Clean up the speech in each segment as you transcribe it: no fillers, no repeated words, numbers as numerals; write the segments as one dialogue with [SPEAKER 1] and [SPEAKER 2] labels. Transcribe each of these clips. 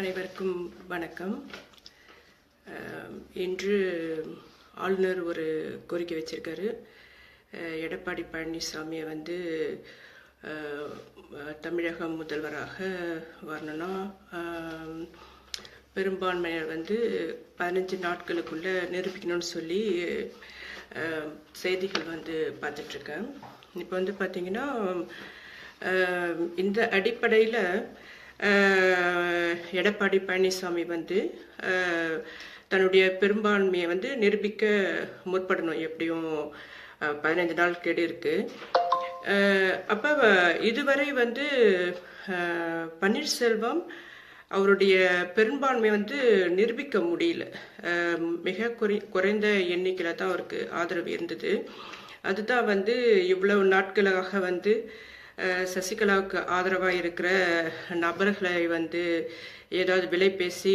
[SPEAKER 1] அனைவருக்கும் வணக்கம். இன்று ஆளுநர் ஒரு கோரிக்கை வச்சிருக்காரு. எடப்பாடி பழனிசாமியை வந்து தமிழக முதல்வராக வரணும்னா பெரும்பான்மையினர் வந்து 15 நாட்களுக்குள்ள நிரூபிக்கணும்னு சொல்லி செய்திகள் வந்து பார்த்துட்ருக்கேன். இப்போ வந்து பார்த்தீங்கன்னா இந்த அடிப்படையில் எடப்பாடி பழனிசாமி வந்து தன்னுடைய பெரும்பான்மையை வந்து நிரூபிக்க முற்படணும். எப்படியும் 15 நாள் கெடு இருக்கு. அப்போ இதுவரை வந்து பன்னீர்செல்வம் அவருடைய பெரும்பான்மை வந்து நிரூபிக்க முடியல. மிக குறைந்த எண்ணிக்கையில் தான் அவருக்கு ஆதரவு இருந்தது. அதுதான் வந்து இவ்வளவு நாட்களாக வந்து சசிகலாவுக்கு ஆதரவாக இருக்கிற நபர்களை வந்து ஏதாவது விலை பேசி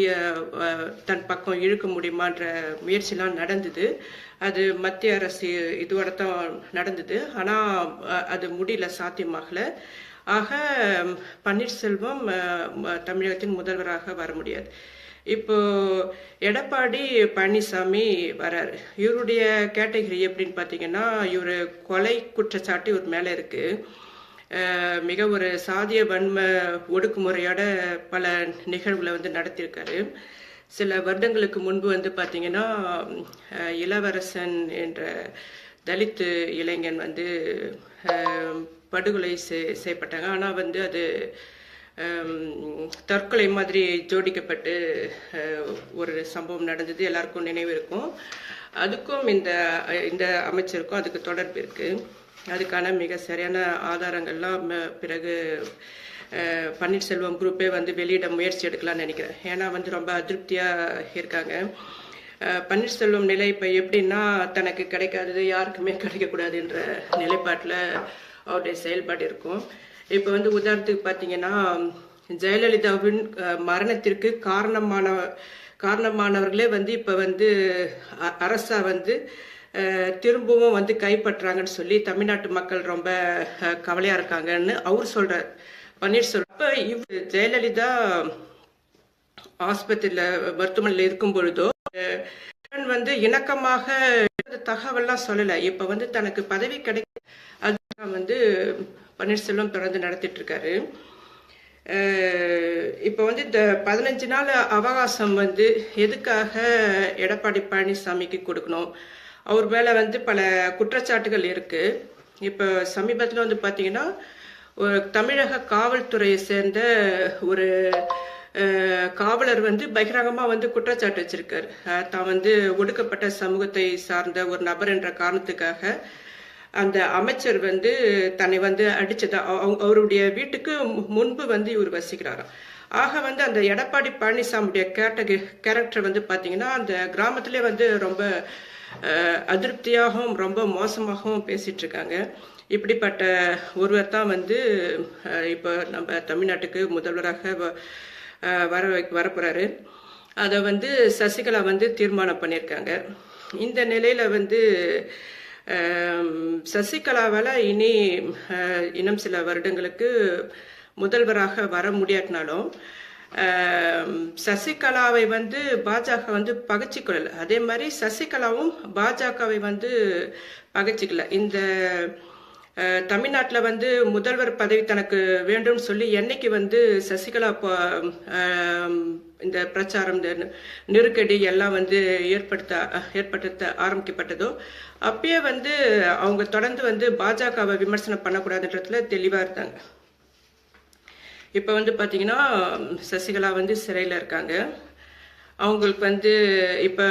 [SPEAKER 1] தன் பக்கம் இழுக்க முடியுமான்ற முயற்சிலாம் நடந்தது. அது மத்திய அரசு இதுவரை தான் நடந்தது. ஆனால் அது முடியல, சாத்தியமாகல. ஆக பன்னீர்செல்வம் தமிழகத்தின் முதல்வராக வர முடியாது. இப்போ எடப்பாடி பழனிசாமி வராரு. இவருடைய கேட்டகரி எப்படின்னு பார்த்தீங்கன்னா, இவர் கொலை குற்றச்சாட்டு இவர் மேலே இருக்கு. மிக ஒரு சாதிய வன்மை ஒடுக்குமுறையோட பல நிகழ்வுகளை வந்து நடத்தியிருக்காரு. சில வருடங்களுக்கு முன்பு வந்து பார்த்தீங்கன்னா, இளவரசன் என்ற தலித்து இளைஞன் வந்து படுகொலை செய்யப்பட்டாங்க. ஆனால் வந்து அது தற்கொலை மாதிரி ஜோடிக்கப்பட்டு ஒரு சம்பவம் நடந்தது, எல்லாருக்கும் நினைவு இருக்கும். அதுக்கும் இந்த அமைச்சருக்கும் அதுக்கு தொடர்பு இருக்கு. அதுக்கான மிக சரியான ஆதாரங்கள்லாம் பிறகு பன்னீர்செல்வம் குரூப்பே வந்து வெளியிட முயற்சி எடுக்கலாம்னு நினைக்கிறேன். ஏன்னா வந்து ரொம்ப அதிருப்தியாக இருக்காங்க. பன்னீர்செல்வம் நிலை இப்போ எப்படின்னா, தனக்கு கிடைக்காதது யாருக்குமே கிடைக்கக்கூடாதுன்ற நிலைப்பாட்டில் அவருடைய செயல்பாடு இருக்கும். இப்போ வந்து உதாரணத்துக்கு பார்த்தீங்கன்னா, ஜெயலலிதாவின் மரணத்திற்கு காரணமானவர்களே வந்து இப்போ வந்து அரசா வந்து திரும்பவும் வந்து கைப்பற்றாங்கன்னு சொல்லி தமிழ்நாட்டு மக்கள் ரொம்ப கவலையா இருக்காங்கன்னு அவர் சொல்றார், பன்னீர்செல்வம். அப்ப ஜெயலலிதா ஆஸ்பத்திரியில மருத்துவமனையில் இருக்கும் பொழுதோ வந்து இணக்கமாக தகவல்லாம் சொல்லல. இப்ப வந்து தனக்கு பதவி கிடைக்க அதுதான் வந்து பன்னீர்செல்வம் தொடர்ந்து நடத்திட்டு இருக்காரு. இப்போ வந்து இந்த 15 நாள் அவகாசம் வந்து எதுக்காக எடப்பாடி பழனிசாமிக்கு கொடுக்கணும்? அவர் மேலே வந்து பல குற்றச்சாட்டுகள் இருக்கு. இப்போ சமீபத்தில் வந்து பார்த்தீங்கன்னா, ஒரு தமிழக காவல்துறையை சேர்ந்த ஒரு காவலர் வந்து பகிரங்கமாக வந்து குற்றச்சாட்டு வச்சிருக்காரு. தான் வந்து ஒடுக்கப்பட்ட சமூகத்தை சார்ந்த ஒரு நபர் என்ற காரணத்துக்காக அந்த அமைச்சர் வந்து தன்னை வந்து அடிச்சதா, அவருடைய வீட்டுக்கு முன்பு வந்து இவர் வசிக்கிறாராம். ஆக வந்து அந்த எடப்பாடி பழனிசாமியுடைய கேரக்டர் வந்து பார்த்தீங்கன்னா, அந்த கிராமத்திலே வந்து ரொம்ப அதிருப்தியாகவும் ரொம்ப மோசமாகவும் பேசிட்டு இருக்காங்க. இப்படிப்பட்ட ஒருவர் தான் வந்து இப்போ நம்ம தமிழ்நாட்டுக்கு முதல்வராக வரப்போறாரு. அதை வந்து சசிகலா வந்து தீர்மானம் பண்ணியிருக்காங்க. இந்த நிலையில வந்து சசிகலாவால் இன்னும் சில வருடங்களுக்கு முதல்வராக வர முடியாட்டினாலும் சசிகலாவை வந்து பாஜக வந்து பகைச்சிக்கொள்ளல. அதே மாதிரி சசிகலாவும் பாஜகவை வந்து பகைச்சிக்கல. இந்த தமிழ்நாட்டில் வந்து முதல்வர் பதவி தனக்கு வேண்டும் சொல்லி என்னைக்கு வந்து சசிகலா இந்த பிரச்சாரம், இந்த நெருக்கடி எல்லாம் வந்து ஏற்படுத்த ஆரம்பிக்கப்பட்டதோ அப்பயே வந்து அவங்க தொடர்ந்து வந்து பாஜகவை விமர்சனம் பண்ணக்கூடாதுன்றதுல தெளிவாக இருந்தாங்க. இப்போ வந்து பார்த்தீங்கன்னா, சசிகலா வந்து சிறையில் இருக்காங்க. அவங்களுக்கு வந்து இப்போ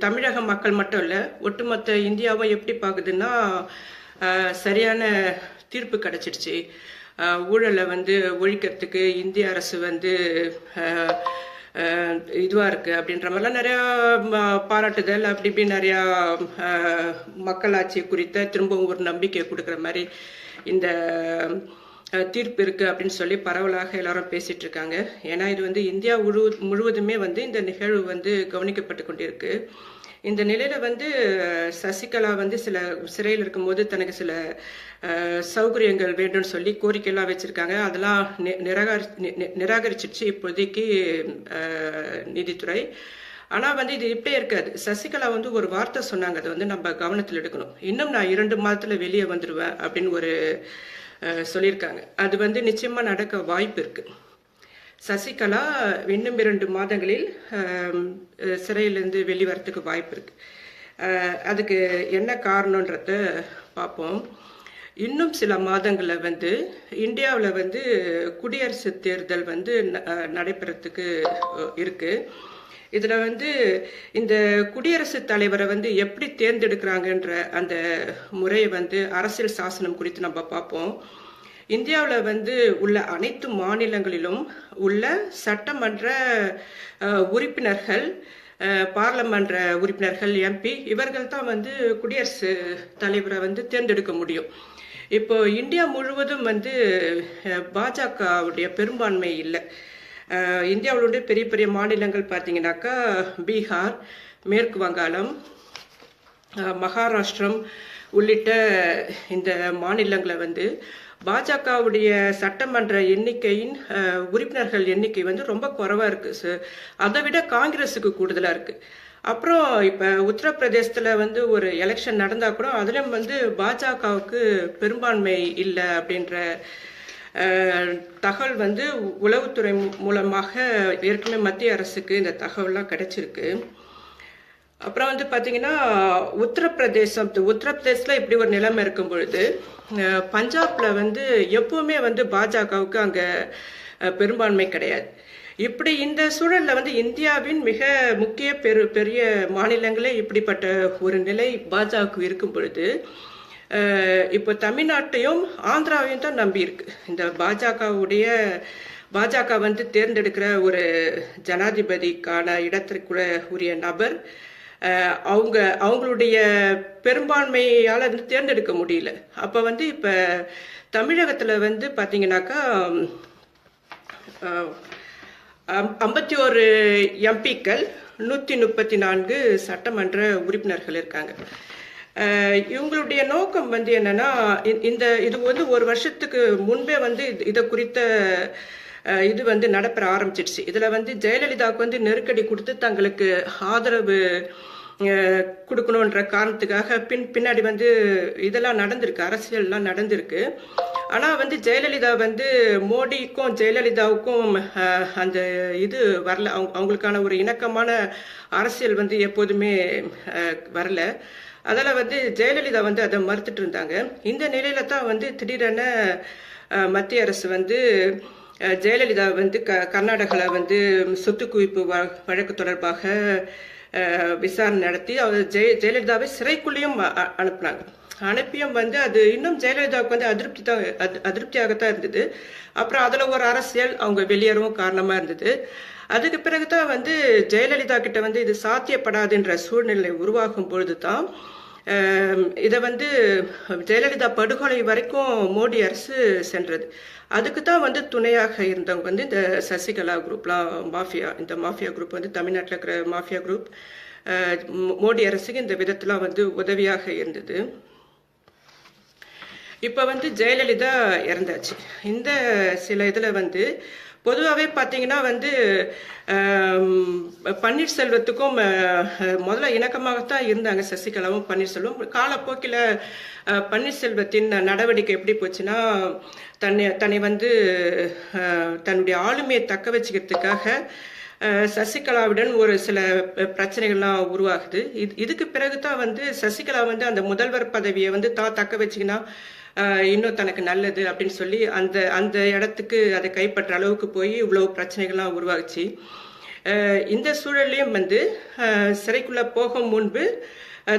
[SPEAKER 1] தமிழக மக்கள் மட்டும் இல்லை, ஒட்டுமொத்த இந்தியாவும் எப்படி பார்க்குதுன்னா, சரியான தீர்ப்பு கிடைச்சிடுச்சு. ஊழலை வந்து ஒழிக்கிறதுக்கு இந்திய அரசு வந்து இதுவாக இருக்குது அப்படின்ற மாதிரிலாம் நிறையா பாராட்டுதல், அப்படி இப்படி நிறையா மக்களாட்சி குறித்த திரும்பவும் ஒரு நம்பிக்கை கொடுக்குற மாதிரி இந்த தீர்ப்பு இருக்கு அப்படின்னு சொல்லி பரவலாக எல்லாரும் பேசிட்டு இருக்காங்க. ஏன்னா இது வந்து இந்தியா முழுவதுமே வந்து இந்த நிகழ்வு வந்து கவனிக்கப்பட்டு கொண்டிருக்கு. இந்த நிலையில வந்து சசிகலா வந்து சில சிறையில் இருக்கும்போது தனக்கு சில சௌகரியங்கள் வேண்டும்னு சொல்லி கோரிக்கையெல்லாம் வச்சிருக்காங்க. அதெல்லாம் நிராகரிச்சிருச்சு இப்போதைக்கு நீதித்துறை. ஆனா வந்து இது இப்படியே இருக்காது. சசிகலா வந்து ஒரு வார்த்தை சொன்னாங்க, அதை வந்து நம்ம கவனத்தில் எடுக்கணும். இன்னும் நான் 2 மாதத்துல வெளியே வந்துடுவேன் அப்படின்னு ஒரு சொல்லியிருக்காங்க. அது வந்து நிச்சயமா நடக்க வாய்ப்பு இருக்கு. சசிகலா இன்னும் 2 மாதங்களில் சிறையிலிருந்து வெளிவரத்துக்கு வாய்ப்பு இருக்கு. அதுக்கு என்ன காரணன்றத பார்ப்போம். இன்னும் சில மாதங்கள்ல வந்து இந்தியாவில் வந்து குடியரசு தேர்தல் வந்து நடைபெறத்துக்கு இருக்கு. இதுல வந்து இந்த குடியரசுத் தலைவரை வந்து எப்படி தேர்ந்தெடுக்கிறாங்கன்ற அந்த முறையை வந்து அரசியல் சாசனம் குறித்து நம்ம பார்ப்போம். இந்தியாவில் வந்து உள்ள அனைத்து மாநிலங்களிலும் உள்ள சட்டமன்ற உறுப்பினர்கள், பார்லமென்ற உறுப்பினர்கள், எம்பி, இவர்கள் தான் வந்து குடியரசு தலைவரை வந்து தேர்ந்தெடுக்க முடியும். இப்போ இந்தியா முழுவதும் வந்து பாஜகவுடைய பெரும்பான்மை இல்லை. இந்தியாவுடைய பெரிய பெரிய மாநிலங்கள் பார்த்தீங்கன்னாக்கா பீகார், மேற்கு வங்காளம், மகாராஷ்டிரம் உள்ளிட்ட இந்த மாநிலங்களை வந்து பாஜகவுடைய சட்டமன்ற எண்ணிக்கையின் உறுப்பினர்கள் எண்ணிக்கை வந்து ரொம்ப குறைவா இருக்கு. அதை விட காங்கிரஸுக்கு கூடுதலா இருக்கு. அப்புறம் இப்ப உத்தரப்பிரதேசத்துல வந்து ஒரு எலெக்ஷன் நடந்தா கூட அதுலயும் வந்து பாஜகவுக்கு பெரும்பான்மை இல்லை அப்படின்ற தகவல் வந்து உளவுத்துறை மூலமாக ஏற்கனவே மத்திய அரசுக்கு இந்த தகவல்லாம் கிடைச்சிருக்கு. அப்புறம் வந்து பாத்தீங்கன்னா உத்தரப்பிரதேசத்துல இப்படி ஒரு நிலைமை இருக்கும் பொழுது பஞ்சாப்ல வந்து எப்பவுமே வந்து பாஜகவுக்கு அங்க பெரும்பான்மை கிடையாது. இப்படி இந்த சூழல்ல வந்து இந்தியாவின் மிக முக்கிய பெரிய மாநிலங்களே இப்படிப்பட்ட ஒரு நிலை பாஜக இருக்கும் பொழுது இப்போ தமிழ்நாட்டையும் ஆந்திராவையும் தான் நம்பி இருக்கு. இந்த பாஜக வந்து தேர்ந்தெடுக்கிற ஒரு ஜனாதிபதிக்கான இடத்திற்கு உரிய நபர் அவங்களுடைய பெரும்பான்மையால வந்து தேர்ந்தெடுக்க முடியல. அப்ப வந்து இப்ப தமிழகத்துல வந்து பாத்தீங்கன்னாக்கா 51 எம்பிக்கள், 134 சட்டமன்ற உறுப்பினர்கள் இருக்காங்க. இவங்களுடைய நோக்கம் வந்து என்னன்னா, இது வந்து ஒரு வருஷத்துக்கு முன்பே வந்து இதை குறித்த இது வந்து நடப்பெற ஆரம்பிச்சிடுச்சு. இதுல வந்து ஜெயலலிதாவுக்கு வந்து நெருக்கடி கொடுத்து தங்களுக்கு ஆதரவு கொடுக்கணுன்ற காரணத்துக்காக பின்னாடி வந்து இதெல்லாம் நடந்திருக்கு, அரசியல்லாம் நடந்திருக்கு. ஆனா வந்து ஜெயலலிதா வந்து மோடிக்கும் ஜெயலலிதாவுக்கும் அந்த இது வரல. அவங்களுக்கான ஒரு இணக்கமான அரசியல் வந்து எப்போதுமே வரல. அதில் வந்து ஜெயலலிதா வந்து அதை மறுத்துட்டு இருந்தாங்க. இந்த நிலையில தான் வந்து திடீரென மத்திய அரசு வந்து ஜெயலலிதா வந்து கர்நாடகாவில் வந்து சொத்து குவிப்பு வழக்கு தொடர்பாக விசாரணை நடத்தி அவர் ஜெயலலிதாவை சிறைக்குள்ளேயும் அனுப்புனாங்க. அனுப்பியும் வந்து அது இன்னும் ஜெயலலிதாவுக்கு வந்து அதிருப்தியாகத்தான் இருந்தது. அப்புறம் அதுல ஒரு அரசியல் அவங்க வெளியேறவும் காரணமா இருந்தது. அதுக்கு பிறகுதான் வந்து ஜெயலலிதா கிட்ட வந்து இது சாத்தியப்படாதுன்ற சூழ்நிலை உருவாகும் பொழுது தான் இதை வந்து ஜெயலலிதா படுகொலை வரைக்கும் மோடி அரசு சென்றது. அதுக்கு தான் வந்து துணையாக இருந்தவங்க வந்து இந்த சசிகலா குரூப்லாம் இந்த மாஃபியா குரூப் வந்து தமிழ்நாட்டில் இருக்கிற மாஃபியா குரூப் மோடி அரசுக்கு இந்த விதத்துலாம் வந்து உதவியாக இருந்தது. இப்ப வந்து ஜெயலலிதா இறந்தாச்சு. இந்த சில இதுல வந்து பொதுவாகவே பார்த்தீங்கன்னா வந்து பன்னீர்செல்வத்துக்கும் முதல்ல இணக்கமாகத்தான் இருந்தாங்க சசிகலாவும் பன்னீர்செல்வம். காலப்போக்கில் பன்னீர்செல்வத்தின் நடவடிக்கை எப்படி போச்சுன்னா, தன்னை வந்து தன்னுடைய ஆளுமையை தக்க வச்சுக்கிறதுக்காக சசிகலாவுடன் ஒரு சில பிரச்சனைகள்லாம் உருவாகுது. இதுக்கு பிறகுதான் வந்து சசிகலா வந்து அந்த முதல்வர் பதவியை வந்து தக்க வச்சுக்கினா இன்னும் தனக்கு நல்லது அப்படின்னு சொல்லி அந்த இடத்துக்கு அதை கைப்பற்ற அளவுக்கு போய் இவ்வளவு பிரச்சனைகள்லாம் உருவாகுச்சு. இந்த சூழல்லையும் வந்து சிறைக்குள்ள போகும் முன்பு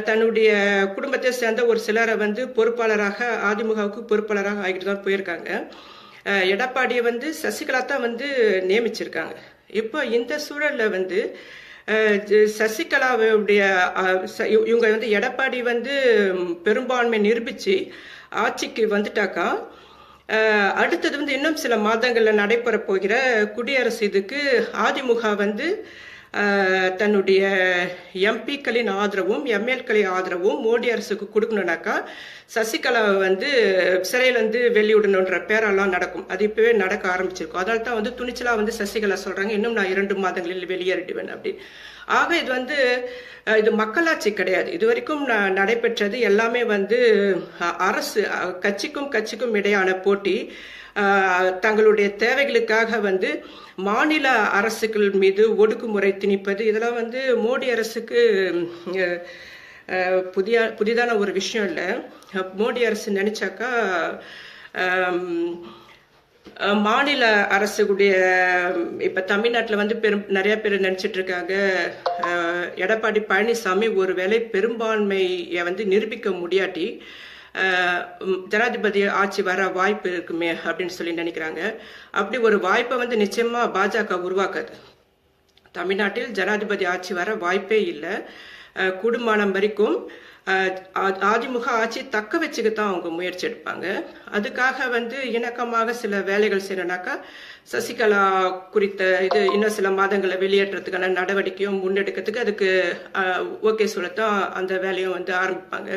[SPEAKER 1] தன்னுடைய குடும்பத்தை சேர்ந்த ஒரு சிலரை வந்து பொறுப்பாளராக, அதிமுகவுக்கு பொறுப்பாளராக ஆகிட்டு தான் போயிருக்காங்க. எடப்பாடியை வந்து சசிகலா தான் வந்து நியமிச்சிருக்காங்க. இப்போ இந்த சூழல்ல வந்து சசிகலாவுடைய இவங்க வந்து எடப்பாடி வந்து பெரும்பான்மை நிரூபிச்சு ஆட்சிக்கு வந்துட்டாக்கா அடுத்தது வந்து இன்னும் சில மாதங்கள்ல நடைபெற போகிற குடியரசு இதுக்கு அதிமுக வந்து தன்னுடைய எம்பிக்களின் ஆதரவும் எம்எல்களின் ஆதரவும் மோடி அரசுக்கு கொடுக்கணும்னாக்கா சசிகலாவை வந்து சிறையிலேருந்து வெளியிடணுன்ற பேரெல்லாம் நடக்கும். அது இப்பவே நடக்க ஆரம்பிச்சிருக்கும். அதனால தான் வந்து துணிச்சலா வந்து சசிகலா சொல்றாங்க, இன்னும் நான் 2 மாதங்களில் வெளியேறிடுவேன் அப்படி. ஆக இது வந்து இது மக்களாட்சி கிடையாது. இது வரைக்கும் நடைபெற்றது எல்லாமே வந்து அரசு கட்சிக்கும் இடையான போட்டி. தங்களுடைய தேவைகளுக்காக வந்து மாநில அரசுகள் மீது ஒடுக்குமுறை திணிப்பது, இதெல்லாம் வந்து மோடி அரசுக்கு புதிதான ஒரு விஷயம் இல்லை. மோடி அரசு நினைச்சாக்கா மாநில அரசுடைய இப்ப தமிழ்நாட்டில் வந்து நிறைய பேர் நினைச்சிட்டு இருக்காங்க, எடப்பாடி பழனிசாமி ஒருவேளை பெரும்பான்மையை வந்து நிரூபிக்க முடியாட்டி ஜனாதிபதி ஆட்சி வர வாய்ப்பு இருக்குமே அப்படின்னு சொல்லி நினைக்கிறாங்க. அப்படி ஒரு வாய்ப்பை வந்து நிச்சயமா பாஜக உருவாக்காது. தமிழ்நாட்டில் ஜனாதிபதி ஆட்சி வர வாய்ப்பே இல்லை. கூடுமானம் வரைக்கும் அதிமுக ஆட்சி தக்க வச்சுக்கத்தான் அவங்க முயற்சி எடுப்பாங்க. அதுக்காக வந்து இணக்கமாக சில வேலைகள் செய்யணும்னாக்கா சசிகலா குறித்த இது இன்னும் சில மாதங்களை வெளியேற்றத்துக்கான நடவடிக்கையும் முன்னெடுக்கிறதுக்கு அதுக்கு ஓகே சொல்லத்தான் அந்த வேலையும் வந்து ஆரம்பிப்பாங்க.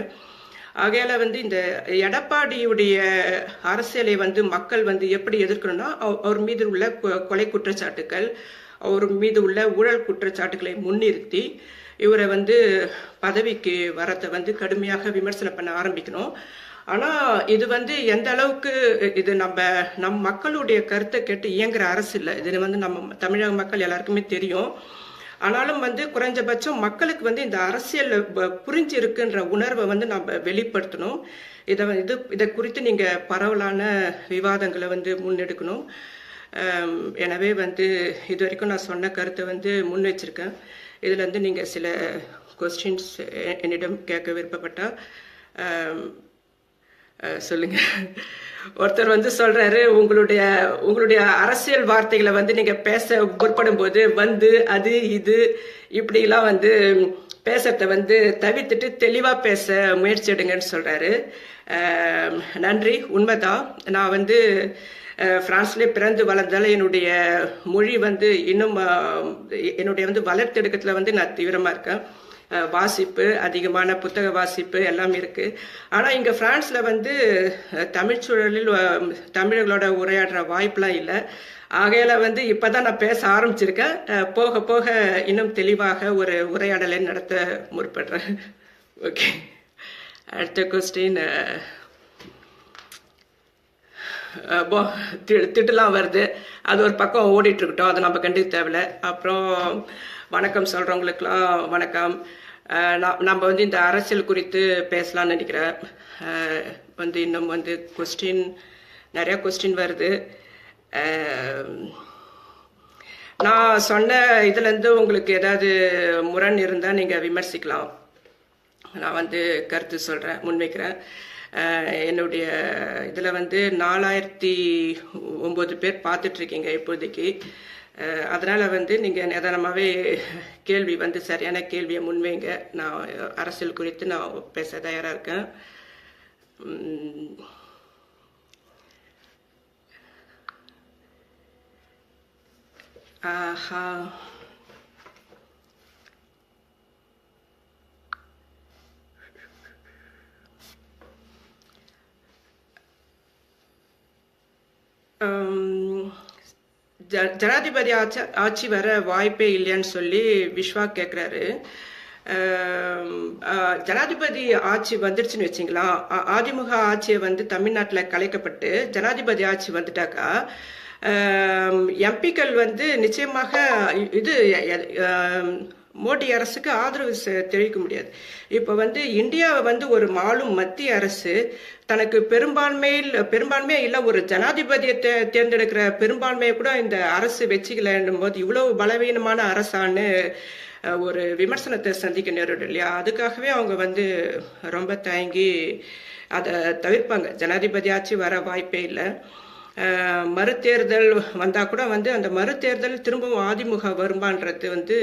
[SPEAKER 1] ஆகையால வந்து இந்த எடப்பாடியுடைய அரசியலை வந்து மக்கள் வந்து எப்படி எதிர்க்கணும்னா, அவர் மீது உள்ள கொலை குற்றச்சாட்டுகள், அவர் மீது உள்ள ஊழல் குற்றச்சாட்டுகளை முன்னிறுத்தி இவரை வந்து பதவிக்கு வரத்தை வந்து கடுமையாக விமர்சனம் பண்ண ஆரம்பிக்கணும். ஆனா இது வந்து எந்த அளவுக்கு இது நம் மக்களுடைய கருத்தை கேட்டு இயங்குற அரசு இல்லை. இது வந்து நம்ம தமிழக மக்கள் எல்லாருக்குமே தெரியும். ஆனாலும் வந்து குறைஞ்சபட்சம் மக்களுக்கு வந்து இந்த அரசியல் புரிஞ்சு இருக்குன்ற உணர்வை வந்து நம்ம வெளிப்படுத்தணும். இதை குறித்து நீங்க பரவலான விவாதங்களை வந்து முன்னெடுக்கணும். எனவே வந்து இது வரைக்கும் நான் சொன்ன கருத்தை வந்து முன் வச்சிருக்கேன். இதுல இருந்து நீங்க சில கொஸ்டின்ஸ் என்னிடம் கேட்க விருப்பப்பட்டா சொல்லுங்க. ஒருத்தர் வந்து சொல்றாரு, உங்களுடைய அரசியல் வார்த்தைகளை வந்து நீங்க பேச முற்படும் போது வந்து அது இது இப்படிலாம் வந்து பேசுறத வந்து தவிர்த்துட்டு தெளிவா பேச முயற்சி எடுங்கன்னு சொல்றாரு. நன்றி. உண்மைதான். நான் வந்து பிரான்ஸ்லேயே பிறந்து வளர்ந்தால என்னுடைய மொழி வந்து இன்னும் என்னுடைய வந்து வளர்த்தெடுக்கத்துல வந்து நான் தீவிரமா இருக்கேன். வாசிப்பு, அதிகமான புத்தக வாசிப்பு எல்லாம் இருக்கு. ஆனா இங்க பிரான்ஸ்ல வந்து தமிழ் சூழலில் தமிழர்களோட உரையாடுற வாய்ப்புலாம் இல்லை. ஆகையால வந்து இப்பதான் நான் பேச ஆரம்பிச்சிருக்கேன். போக போக இன்னும் தெளிவாக ஒரு உரையாடலை நடத்த முற்படுறேன். ஓகே, அடுத்த கொஸ்டின். திட்டுலாம் வருது, அது ஒரு பக்கம் ஓடிட்டு இருக்கட்டும், அதை நம்ம கண்டுக்க தேவையில்ல. அப்புறம் வணக்கம் சொல்றவங்களுக்குலாம் வணக்கம். நம்ம வந்து இந்த அரசியல் குறித்து பேசலாம்னு நினைக்கிறேன். வந்து இன்னும் வந்து நிறைய கொஸ்டின் வருது. நான் சொன்ன இதுல இருந்து உங்களுக்கு ஏதாவது முரண் இருந்தா நீங்க விமர்சிக்கலாம். நான் வந்து கருத்து சொல்றேன், முன்வைக்கிறேன். என்னுடைய இதுல வந்து 4009 பேர் பார்த்துட்டு இருக்கீங்க இப்போதைக்கு. அதனால வந்து நீங்க நிதானமாவே கேள்வி வந்து சரியான கேள்வியை முன்வைங்க. நான் அரசியல் குறித்து நான் பேச தயாரா இருக்கேன். ஆஹா, ஜனாதிபதி ஆட்சி வர வாய்ப்பே இல்லையான்னு சொல்லி விஸ்வா கேட்குறாரு. ஜனாதிபதி ஆட்சி வந்துடுச்சுன்னு வச்சிங்களா, அதிமுக ஆட்சியை வந்து தமிழ்நாட்டில் கலைக்கப்பட்டு ஜனாதிபதி ஆட்சி வந்துட்டாக்கா எம்பிக்கள் வந்து நிச்சயமாக இது மோடி அரசுக்கு ஆதரவு தெரிவிக்க முடியாது. இப்போ வந்து இந்தியாவை வந்து ஒரு ஆளும் மத்திய அரசு தனக்கு பெரும்பான்மையே இல்லை, ஒரு ஜனாதிபதியை தேர்ந்தெடுக்கிற பெரும்பான்மையை கூட இந்த அரசு வச்சுக்கலன்னும் போது இவ்வளவு பலவீனமான அரசான்னு ஒரு விமர்சனத்தை சந்திக்க நேரிடும் இல்லையா. அதுக்காகவே அவங்க வந்து ரொம்ப தயங்கி அதை தவிர்ப்பாங்க. ஜனாதிபதி ஆட்சி வர வாய்ப்பே இல்லை. மறுதேர்தல் வந்தா கூட வந்து அந்த மறுதேர்தல் திரும்பவும் அதிமுக வருமானது வந்து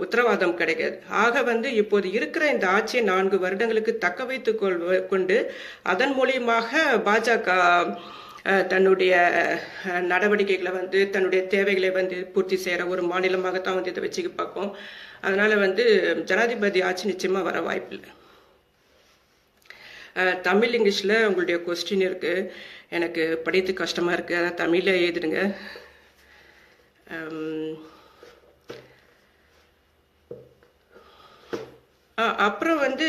[SPEAKER 1] உத்தரவாதம் கிடைக்காது. ஆக வந்து இப்போது இருக்கிற இந்த ஆட்சியை 4 வருடங்களுக்கு தக்க வைத்துக் கொண்டு அதன் மூலியமாக பாஜக தன்னுடைய நடவடிக்கைகளை வந்து தன்னுடைய தேவைகளை வந்து பூர்த்தி செய்கிற ஒரு மாநிலமாகத்தான் வந்து இதை வச்சுக்க பார்ப்போம். அதனால வந்து ஜனாதிபதி ஆட்சி நிச்சயமா வர வாய்ப்பில்லை. தமிழ் இங்கிலீஷில் உங்களுடைய கொஸ்டின் இருக்கு, எனக்கு படித்து கஷ்டமா இருக்கு, அதான் தமிழில் எழுதிடுங்க. அப்புறம் வந்து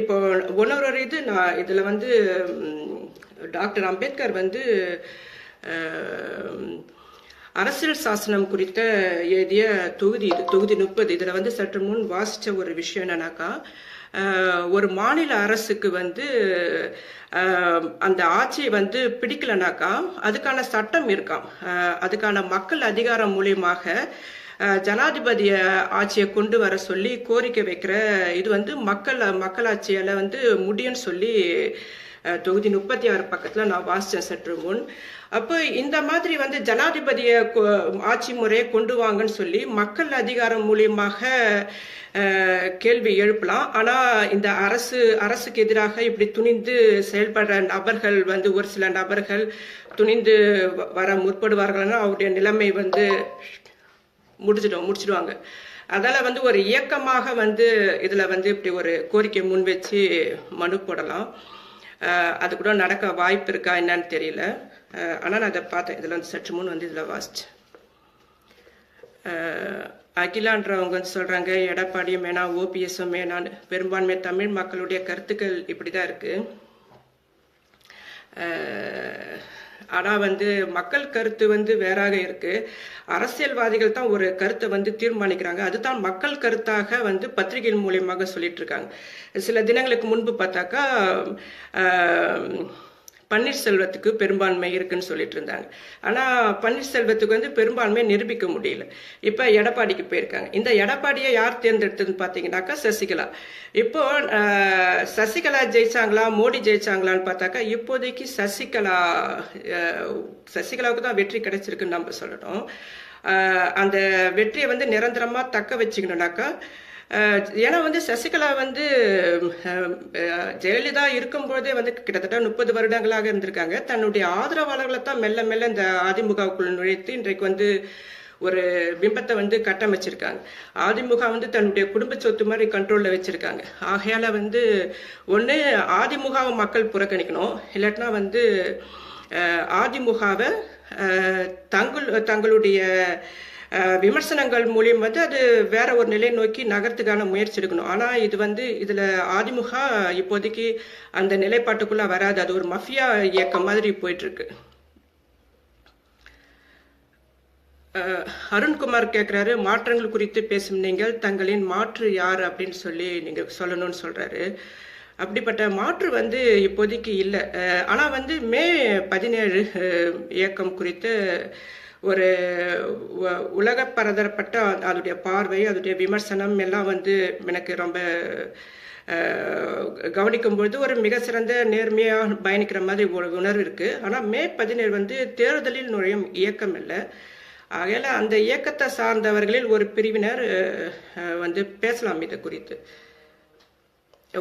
[SPEAKER 1] இப்போ ஒன்னொரு இது நான் இதில் வந்து டாக்டர் அம்பேத்கர் வந்து அரசியல் சாசனம் குறித்த எழுதிய தொகுதி 30 இதில் வந்து சற்று முன் வாசித்த ஒரு விஷயம் என்னன்னாக்கா, ஒரு மாநில அரசுக்கு வந்து அந்த ஆட்சியை வந்து பிடிக்கலனாக்கா அதுக்கான சட்டம் இருக்காம். அதுக்கான மக்கள் அதிகாரம் மூலியமாக ஜனாதிபதிய ஆட்சியை கொண்டு வர சொல்லி கோரிக்கை வைக்கிற இது வந்து மக்களாட்சியால வந்து முடியும்னு சொல்லி தொகுதி 36 பக்கத்துல நான் வாசிச்சேன் சற்று முன். அப்போ இந்த மாதிரி வந்து ஜனாதிபதிய ஆட்சி முறையை கொண்டு வாங்கன்னு சொல்லி மக்கள் அதிகாரம் மூலியமாக கேள்வி எழுப்பலாம். ஆனா இந்த அரசுக்கு எதிராக இப்படி துணிந்து செயல்படுற நபர்கள் வந்து ஒரு சில நபர்கள் துணிந்து வர முற்படுவார்கள்னா அவருடைய நிலைமை வந்து முடிச்சிடுவாங்க. அதனால வந்து ஒரு இயக்கமாக வந்து இதுல வந்து இப்படி ஒரு கோரிக்கை முன் வச்சு மனு போடலாம். அது கூட நடக்க வாய்ப்பு இருக்கா என்னன்னு தெரியல. ஆனா நான் அதை பார்த்தேன், இதுல வந்து சற்று முன் வந்து இதுல வாசிச்சேன். அகிலான்றவங்க வந்து சொல்றாங்க எடப்பாடியும் வேணாம் ஓபிஎஸும் வேணான்னு. பெரும்பான்மை தமிழ் மக்களுடைய கருத்துக்கள் இப்படிதான் இருக்கு. ஆனா வந்து மக்கள் கருத்து வந்து வேறாக இருக்கு. அரசியல்வாதிகள் தான் ஒரு கருத்தை வந்து தீர்மானிக்கிறாங்க, அதுதான் மக்கள் கருத்தாக வந்து பத்திரிகை மூலியமாக சொல்லிட்டு இருக்காங்க. சில தினங்களுக்கு முன்பு பார்த்தாக்கா பன்னீர்செல்வத்துக்கு பெரும்பான்மை இருக்குன்னு சொல்லிட்டு இருந்தாங்க. ஆனா பன்னீர்செல்வத்துக்கு வந்து பெரும்பான்மை நிரூபிக்க முடியல. இப்ப எடப்பாடிக்கு போயிருக்காங்க. இந்த எடப்பாடியை யார் தேர்ந்தெடுத்ததுன்னு பாத்தீங்கன்னாக்கா சசிகலா. இப்போ சசிகலா ஜெயிச்சாங்களா மோடி ஜெயிச்சாங்களான்னு பார்த்தாக்கா இப்போதைக்கு சசிகலாவுக்கு தான் வெற்றி கிடைச்சிருக்குன்னு நம்ம சொல்லணும். அந்த வெற்றியை வந்து நிரந்தரமா தக்க வச்சுக்கணும்னாக்கா, ஏன்னா வந்து சசிகலா வந்து ஜெயலலிதா இருக்கும்போதே வந்து கிட்டத்தட்ட 30 வருடங்களாக இருந்திருக்காங்க. தன்னுடைய ஆதரவாளர்களை தான் மெல்ல மெல்ல இந்த அதிமுகவுக்குள் நுழைத்து இன்றைக்கு வந்து ஒரு பிம்பத்தை வந்து கட்டமைச்சிருக்காங்க. அதிமுக வந்து தன்னுடைய குடும்ப சொத்து மாதிரி கண்ட்ரோல்ல வச்சிருக்காங்க. ஆகையால வந்து ஒண்ணு அதிமுகவை மக்கள் புறக்கணிக்கணும், இல்லாட்டினா வந்து அதிமுகவை தங்களுடைய விமர்சனங்கள் மூலியம் வந்து அது வேற ஒரு நிலை நோக்கி நகர்த்துக்கான முயற்சி எடுக்கணும். ஆனா இது வந்து இதுல அதிமுக இப்போதைக்கு அந்த நிலைப்பாட்டுக்குள்ள வராது. அது ஒரு மஃபியா இயக்கம் மாதிரி போயிட்டு இருக்கு. அருண்குமார் கேட்கிறாரு, மாற்றங்கள் குறித்து பேசும் நீங்கள் தங்களின் மாற்று யார் அப்படின்னு சொல்லி நீங்க சொல்லணும்னு சொல்றாரு. அப்படிப்பட்ட மாற்று வந்து இப்போதைக்கு இல்லை. ஆனா வந்து மே 17 இயக்கம் குறித்து ஒரு உலக பரதரப்பட்ட அதோடைய பார்வை அதோடைய விமர்சனம் எல்லாம் வந்து எனக்கு ரொம்ப கவனிக்கும் பொழுது ஒரு மிக சிறந்த நேர்மையா பயணிக்கிற மாதிரி ஒரு உணர்வு இருக்கு. ஆனா மே 17 வந்து தேர்தலில் நுழையும் இயக்கம் இல்லை. ஆகையால அந்த இயக்கத்தை சார்ந்தவர்களில் ஒரு பிரிவினர் வந்து பேசலாம், இது குறித்து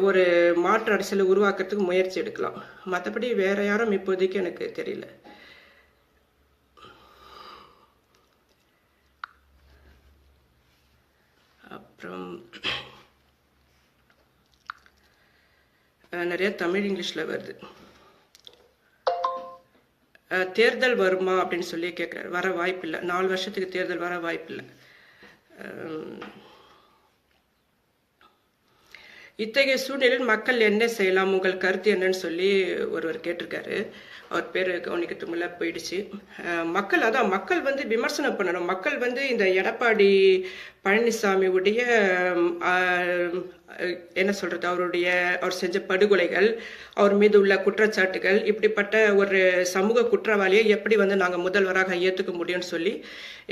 [SPEAKER 1] ஒரு மாற்று அரசியலை உருவாக்குறதுக்கு முயற்சி எடுக்கலாம். மற்றபடி வேற யாரும் இப்போதைக்கு எனக்கு தெரியல. அப்புறம் நிறைய தமிழ் இங்கிலீஷ்ல வருது. தேர்தல் வருமா அப்படின்னு சொல்லி கேட்கிறாரு. வர வாய்ப்பில்லை, 4 வருஷத்துக்கு தேர்தல் வர வாய்ப்பில்லை. இத்தகைய சூழ்நிலையில் மக்கள் என்ன செய்யலாம், உங்கள் கருத்து என்னன்னு சொல்லி ஒருவர் கேட்டிருக்காரு. அவர் பேர் கவனிக்கிறதுக்கு முன்ன போயிடுச்சு. மக்கள் வந்து விமர்சனம் பண்ணணும். மக்கள் வந்து இந்த எடப்பாடி பழனிசாமி உடைய என்ன சொல்றது, அவர் செஞ்ச படுகொலைகள், அவர் மீது உள்ள குற்றச்சாட்டுகள், இப்படிப்பட்ட ஒரு சமூக குற்றவாளியை எப்படி வந்து நாங்க முதல்வராக ஏத்துக்க முடியும்னு சொல்லி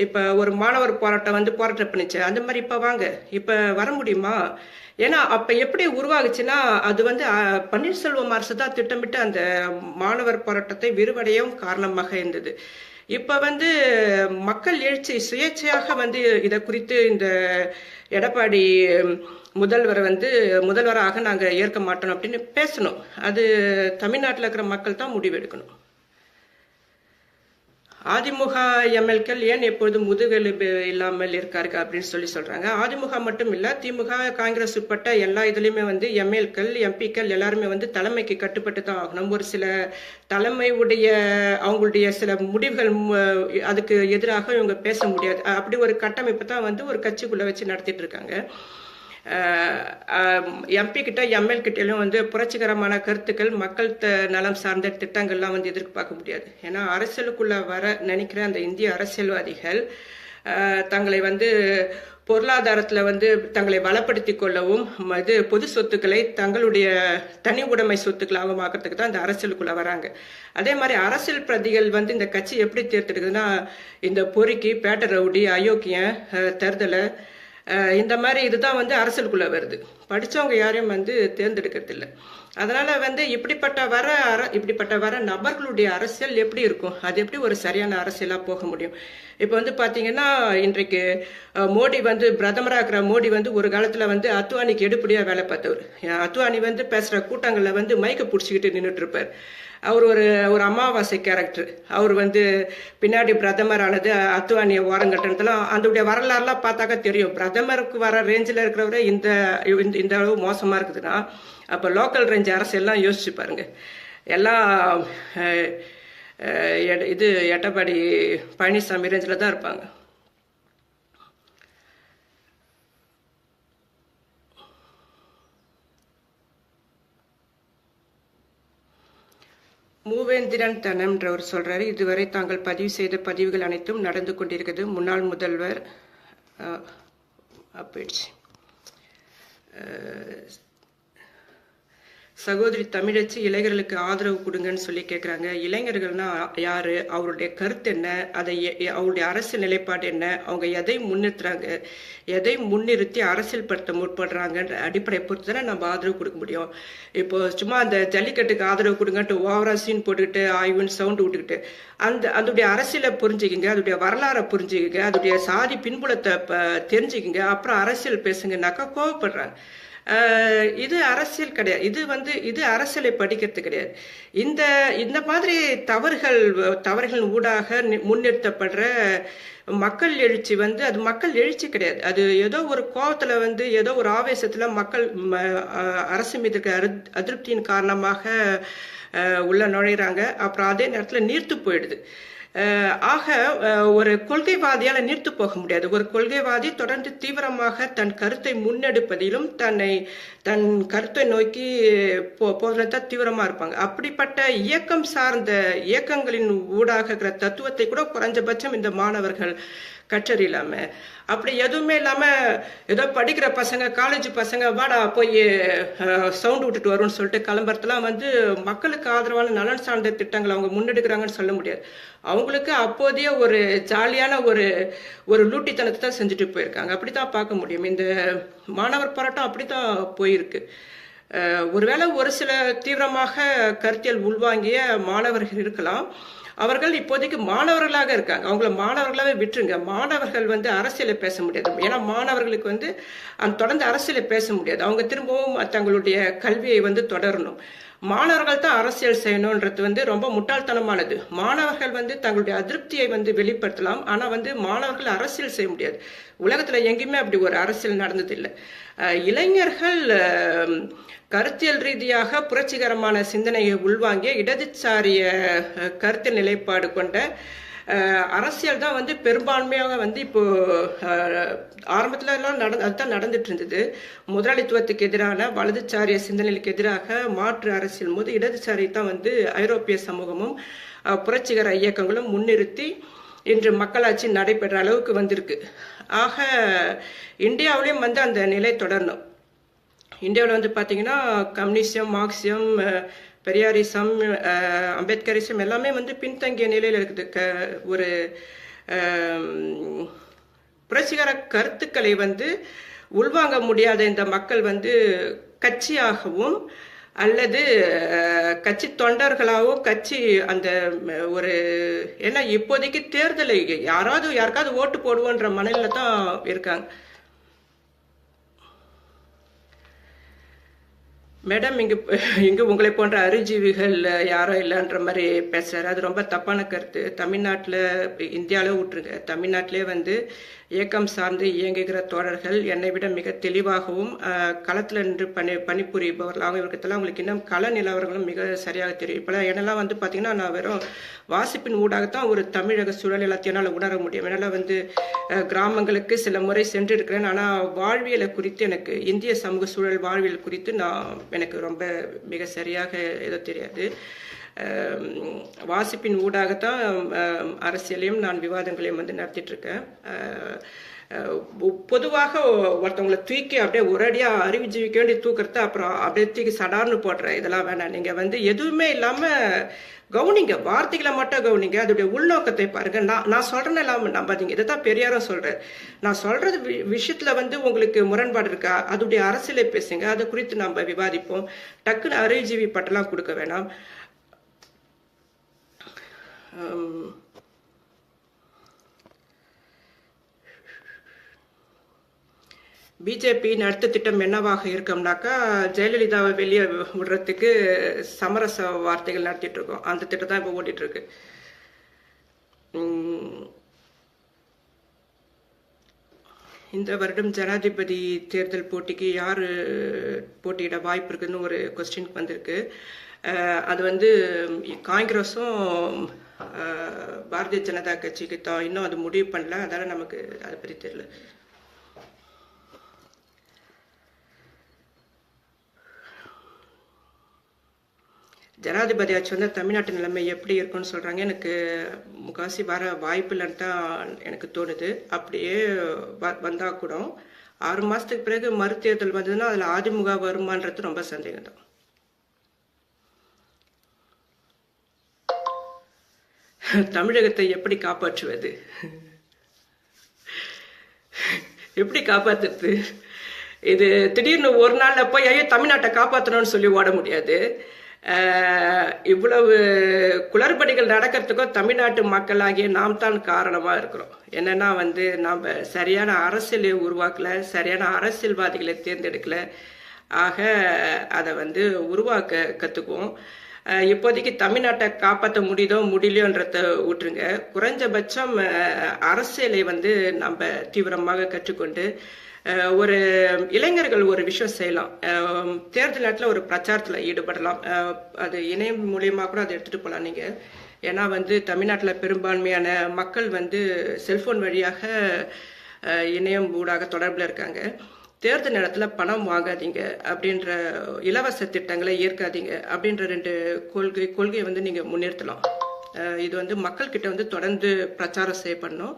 [SPEAKER 1] இப்ப ஒரு மாணவர் போராட்டம் வந்து போராட்டம் பண்ணிச்சு. அந்த மாதிரி இப்ப வாங்க, இப்ப வர முடியுமா? ஏன்னா அப்ப எப்படி உருவாகுச்சுன்னா அது வந்து பன்னீர்செல்வம் அரசு தான் திட்டமிட்டு அந்த மாணவர் போராட்டத்தை விரிவடையவும் காரணமாக இருந்தது. இப்ப வந்து மக்கள் எழுச்சி சுயேட்சையாக வந்து இதை குறித்து இந்த எடப்பாடி முதல்வராக நாங்க ஏற்க மாட்டோம் அப்படின்னு பேசணும். அது தமிழ்நாட்டில் இருக்கிற மக்கள் தான் முடிவெடுக்கணும். அதிமுக எம்எல்கள் ஏன் எப்பொழுதும் முதுகெலும்பு இல்லாமல் இருக்கார்கள் அப்படின்னு சொல்றாங்க. அதிமுக மட்டும் இல்ல, திமுக, காங்கிரஸ் உட்பட்ட எல்லா இதுலயுமே வந்து எம்எல்கள், எம்பிக்கள் எல்லாருமே வந்து தலைமைக்கு கட்டுப்பட்டு தான் ஆகணும். ஒரு சில தலைமையுடைய அவங்களுடைய சில முடிவுகள் அதுக்கு எதிராக இவங்க பேச முடியாது. அப்படி ஒரு கட்டமைப்பு தான் வந்து ஒரு கட்சிக்குள்ள வச்சு நடத்திட்டு இருக்காங்க. எம்பி கிட்ட எம்எல் கிட்டலும் வந்து புரட்சிகரமான கருத்துக்கள், மக்கள் நலம் சார்ந்த திட்டங்கள்லாம் வந்து எதிர்பார்க்க முடியாது. ஏன்னா அரசியலுக்குள்ள வர நினைக்கிற அந்த இந்திய அரசியல்வாதிகள் தங்களை வந்து பொருளாதாரத்துல வந்து தங்களை வளப்படுத்திக் கொள்ளவும் இது பொது சொத்துக்களை தங்களுடைய தனி உடைமை சொத்துக்களாக ஆக்கிறதுக்கு தான் இந்த அரசியலுக்குள்ள வராங்க. அதே மாதிரி அரசியல் பிரதிகள் வந்து இந்த கட்சி எப்படி தேர்ந்தெடுக்குதுன்னா, இந்த பொறுக்கி, பேட்ட ரவுடி, அயோக்கியன், தேர்தலை இந்த மாதிரி இதுதான் வந்து அரசியலுக்குள்ள வருது. படிச்சவங்க யாரையும் வந்து தேர்ந்தெடுக்கிறது இல்லை. அதனால வந்து இப்படிப்பட்ட வர நபர்களுடைய அரசியல் எப்படி இருக்கும்? அது எப்படி ஒரு சரியான அரசியலா போக முடியும்? இப்ப வந்து பாத்தீங்கன்னா, இன்றைக்கு மோடி வந்து பிரதமரா இருக்கிற மோடி வந்து ஒரு காலத்துல வந்து அத்வானிக்கு எடுப்படியா வேலை பார்த்தவர். அத்வானி வந்து பேசுற கூட்டங்கள்ல வந்து மைக்க புடிச்சுக்கிட்டு நின்றுட்டு இருப்பார். அவர் ஒரு அமாவாசை கேரக்டர். அவர் வந்து பின்னாடி பிரதமர் ஆனது, அத்வானிய ஓரங்கட்டுறதுலாம் அதோடைய வரலாறுலாம் பார்த்தாக்கா தெரியும். பிரதமருக்கு வர ரேஞ்சில் இருக்கிறவரை இந்த அளவு மோசமா இருக்குதுன்னா, அப்ப லோக்கல் ரேஞ்ச் அரசெல்லாம் யோசிச்சு பாருங்க. எல்லாம் இது எடப்பாடி பழனிசாமி ரேஞ்சில் தான் இருப்பாங்க. மூவேந்திரன் தனம்ன்றவர் சொல்றாரு, இதுவரை தாங்கள் பதிவு செய்த பதிவுகள் அனைத்தும் நடந்து கொண்டிருக்கிறது. முன்னாள் முதல்வர் போயிடுச்சு. சகோதரி தமிழச்சி, இளைஞர்களுக்கு ஆதரவு கொடுங்கன்னு சொல்லி கேட்குறாங்க. இளைஞர்கள்னா யாரு, அவருடைய கருத்து என்ன, அவருடைய அரசியல் நிலைப்பாடு என்ன, அவங்க எதை முன்னிறுத்துறாங்க, எதை முன்னிறுத்தி அரசியல் படுத்த முற்படுறாங்கன்ற அடிப்படை பொறுத்து தானே நம்ம ஆதரவு கொடுக்க முடியும். இப்போ சும்மா அந்த ஜல்லிக்கட்டுக்கு ஆதரவு கொடுங்கன்ட்டு ஓவரா சீன் போட்டுக்கிட்டு ஆய்வுன்னு சவுண்டு விட்டுக்கிட்டு அதோடைய அரசியலை புரிஞ்சுக்கிங்க, அதோடைய வரலாறை புரிஞ்சுக்கிங்க, அதோடைய சாதி பின்புலத்தை தெரிஞ்சுக்கிங்க, அப்புறம் அரசியல் பேசுங்கன்னாக்கா கோவப்படுறாங்க. இது அரசியல் கிடையாது. இது அரசியலை படிக்கிறது கிடையாது. இந்த மாதிரி தவறுகள் ஊடாக முன்னிறுத்தப்படுற மக்கள் எழுச்சி வந்து அது மக்கள் எழுச்சி கிடையாது. அது ஏதோ ஒரு கோபத்துல வந்து ஏதோ ஒரு ஆவேசத்துல மக்கள் அரசு மீது அதிருப்தியின் காரணமாக உள்ள நுழைறாங்க. அப்புறம் அதே நேரத்துல நீர்த்து போயிடுது. ஆக ஒரு கொள்கைவாதியால நீர்த்து போக முடியாது. ஒரு கொள்கைவாதி தொடர்ந்து தீவிரமாக தன் கருத்தை முன்னெடுப்பதிலும் தன் கருத்தை நோக்கி போதுதான் தீவிரமா இருப்பாங்க. அப்படிப்பட்ட இயக்கம் சார்ந்த இயக்கங்களின் ஊடாக இருக்கிற தத்துவத்தை கூட குறைஞ்சபட்சம் இந்த மாணவர்கள் கற்றறியலாம, அப்படி எதுவுமே இல்லாம ஏதோ படிக்கிற பசங்க, காலேஜ் பசங்க வாடா போய் சவுண்ட் விட்டுட்டு வரும்னு சொல்லிட்டு கிளம்புறதுலாம் வந்து மக்களுக்கு ஆதரவான நலன் சார்ந்த திட்டங்களை அவங்க முன்னெடுக்கிறாங்கன்னு சொல்ல முடியாது. அவங்களுக்கு அப்போதைய ஒரு ஜாலியான ஒரு லூட்டித்தனத்தை தான் செஞ்சுட்டு போயிருக்காங்க. அப்படித்தான் பார்க்க முடியும். இந்த மாணவர் போராட்டம் அப்படித்தான் போயிருக்கு. ஒருவேளை ஒரு சில தீவிரமாக கருத்தியல் உள்வாங்கிய மாணவர்கள் இருக்கலாம். அவர்கள் இப்போதைக்கு மாணவர்களாக இருக்காங்க. அவங்கள மாணவர்களாவே விட்டுருங்க. மாணவர்கள் வந்து அரசியலை பேச முடியாது. ஏன்னா மாணவர்களுக்கு வந்து தொடர்ந்து அரசியலை பேச முடியாது. அவங்க திரும்பவும் தங்களுடைய கல்வியை வந்து தொடரணும். மாணவர்கள் தான் அரசியல் செய்யணும்ன்றது வந்து ரொம்ப முட்டாள்தனமானது. மாணவர்கள் வந்து தங்களுடைய அதிருப்தியை வந்து வெளிப்படுத்தலாம். ஆனா வந்து மாணவர்கள் அரசியல் செய்ய முடியாது. உலகத்துல எங்கேயுமே அப்படி ஒரு அரசியல் நடந்தது இல்லை. இளைஞர்கள் கருத்தியல் ரீதியாக புரட்சிகரமான சிந்தனையை உள்வாங்கிய இடதுசாரிய கருத்தியல் நிலைப்பாடு கொண்ட அரசியல் தான் வந்து பெரும்பான்மையாக வந்து இப்போ ஆரம்பத்துல எல்லாம் அதுதான் நடந்துட்டு இருந்தது. முதலாளித்துவத்துக்கு எதிரான வலதுசாரிய சிந்தனைக்கு எதிராக மாற்று அரசியல் போது இடதுசாரி தான் வந்து ஐரோப்பிய சமூகமும் புரட்சிகர இயக்கங்களும் முன்னிறுத்தி இன்று மக்களாட்சி நடைபெற அளவுக்கு வந்திருக்கு. ஆக இந்தியாவிலையும் வந்து அந்த நிலை தொடரணும். இந்தியாவில் வந்து பார்த்தீங்கன்னா கம்யூனிசம், மார்க்சியம், பெரியாரிசம், அம்பேத்கரிசம் எல்லாமே வந்து பின்தங்கிய நிலையில் இருக்குது. ஒரு புரட்சிகர கருத்துக்களை வந்து உள்வாங்க முடியாத இந்த மக்கள் வந்து கட்சியாகவும் அல்லது கட்சி தொண்டர்களாகவும் கட்சி அந்த ஒரு ஏன்னா இப்போதைக்கு தேர்தலை யாருக்காவது ஓட்டு போடுவோன்ற மனநிலை தான் இருக்காங்க. மேடம் இங்க உங்களை போன்ற அறிவுஜீவிகள் யாரும் இல்லைன்ற மாதிரி பேசுறாரு. அது ரொம்ப தப்பான கருத்து. தமிழ்நாட்டில், இந்தியாவில் விட்டுருங்க, தமிழ்நாட்டிலே வந்து இயக்கம் சார்ந்து இயங்குகிற தோழர்கள் என்னை விட மிக தெளிவாகவும் களத்தில் நின்று பணிபுரிபவர்களாகவும் இருக்கிறதுலாம் உங்களுக்கு இன்னும் கள நிலவரங்களும் மிக சரியாக தெரியும். இப்போலாம் என்னெல்லாம் வந்து பார்த்தீங்கன்னா, நான் வெறும் வாசிப்பின் ஊடாகத்தான் ஒரு தமிழக சூழல் எல்லாத்தையும் என்னால் உணர முடியும். என்னால் வந்து கிராமங்களுக்கு சில முறை சென்று இருக்கிறேன். ஆனால் வாழ்வியலை குறித்து, எனக்கு இந்திய சமூக சூழல் வாழ்வியல் குறித்து எனக்கு ரொம்ப மிக சரியாக ஏதோ தெரியாது. வாசிப்பின் ஊடாகத்தான் அரசியலையும் நான் விவாதங்களையும் வந்து நடத்திட்டு இருக்கேன். பொதுவாக ஒருத்தவங்களை தூக்கி அப்படியே ஒரடியாக அறிவுஜீவிக்க வேண்டி தூக்குறது, அப்புறம் அப்படியே தூக்கி சடார்னு போடுற இதெல்லாம் வேணாம். நீங்கள் வந்து எதுவுமே இல்லாமல் கவனிங்க, வார்த்தைகளை மட்டும் கவனிங்க, அதோடைய உள்நோக்கத்தை பாருங்க. நான் சொல்றேன்னு இல்லாமல் நம்பாதீங்க. இதை தான் பெரியாரும் சொல்றேன். நான் சொல்றது விஷயத்துல வந்து உங்களுக்கு முரண்பாடு இருக்கா, அதோடைய அரசியலை பேசுங்க, அதை குறித்து நம்ம விவாதிப்போம். டக்குன்னு அறிவுஜீவி பட்டெல்லாம் கொடுக்க வேணாம். பிஜேபி அடுத்த திட்டம் என்னவாக இருக்கும்னாக்கா, ஜெயலலிதாவை வெளியே விடுறதுக்கு சமரச வார்த்தைகள் நடத்திட்டு இருக்கோம். அந்த திட்டம் தான் இப்போ ஓடிட்டு இருக்கு. இந்த வருடம் ஜனாதிபதி தேர்தல் போட்டிக்கு யார் போட்டியிட வாய்ப்பு இருக்குன்னு ஒரு கொஸ்டின் வந்திருக்கு. அது வந்து காங்கிரஸும் பாரதிய ஜனதா கட்சிக்கு தான் இன்னும் அது முடிவு பண்ணல. அதனால நமக்கு அதை பற்றி தெரியல. ஜனாதிபதி ஆச்சு வந்து தமிழ்நாட்டு நிலைமை எப்படி இருக்குன்னு சொல்றாங்க. எனக்கு முக்காசி வர வாய்ப்பு இல்லைன்னு தான் எனக்கு தோணுது. அப்படியே வந்தா கூட 6 மாசத்துக்கு பிறகு மறுதேர்தல் வந்ததுன்னா அதுல அதிமுக வருமானது ரொம்ப சந்தேகம் தான். தமிழகத்தை எப்படி காப்பாற்றுவது, எப்படி காப்பாத்துறது? இது திடீர்னு ஒரு நாள்ல போய் ஐயோ தமிழ்நாட்டை காப்பாற்றணும்னு சொல்லி ஓட முடியாது. இவ்வளவு குளறுபடிகள் நடக்கிறதுக்கும் தமிழ்நாட்டு மக்களாகிய நாம் தான் காரணமா இருக்கிறோம். என்னன்னா வந்து நாம் சரியான அரசியலை உருவாக்கல, சரியான அரசியல்வாதிகளை தேர்ந்தெடுக்கல. ஆக அதை வந்து உருவாக்க கத்துக்குவோம். இப்போதைக்கு தமிழ்நாட்டை காப்பாற்ற முடியுதோ முடியலையோன்றத விட்டுருங்க. குறைஞ்சபட்சம் அரசியலை வந்து நம்ம தீவிரமாக கற்றுக்கொண்டு ஒரு இளைஞர்கள் ஒரு விஷயம் செய்யலாம். தேர்தல் நேரத்தில் ஒரு பிரச்சாரத்தில் ஈடுபடலாம். அது இணையம் மூலியமாக கூட அதை எடுத்துட்டு போகலாம் நீங்க. ஏன்னா வந்து தமிழ்நாட்டில் பெரும்பான்மையான மக்கள் வந்து செல்போன் வழியாக இணையம் ஊடாக தொடர்பில் இருக்காங்க. தேர்தல் நேரத்தில் பணம் வாங்காதீங்க அப்படின்ற, இலவச திட்டங்களை ஏற்காதீங்க அப்படின்ற 2 கொள்கையை வந்து நீங்க முன்னிறுத்தலாம். இது வந்து மக்கள்கிட்ட வந்து தொடர்ந்து பிரச்சாரம் செய்யப்படணும்.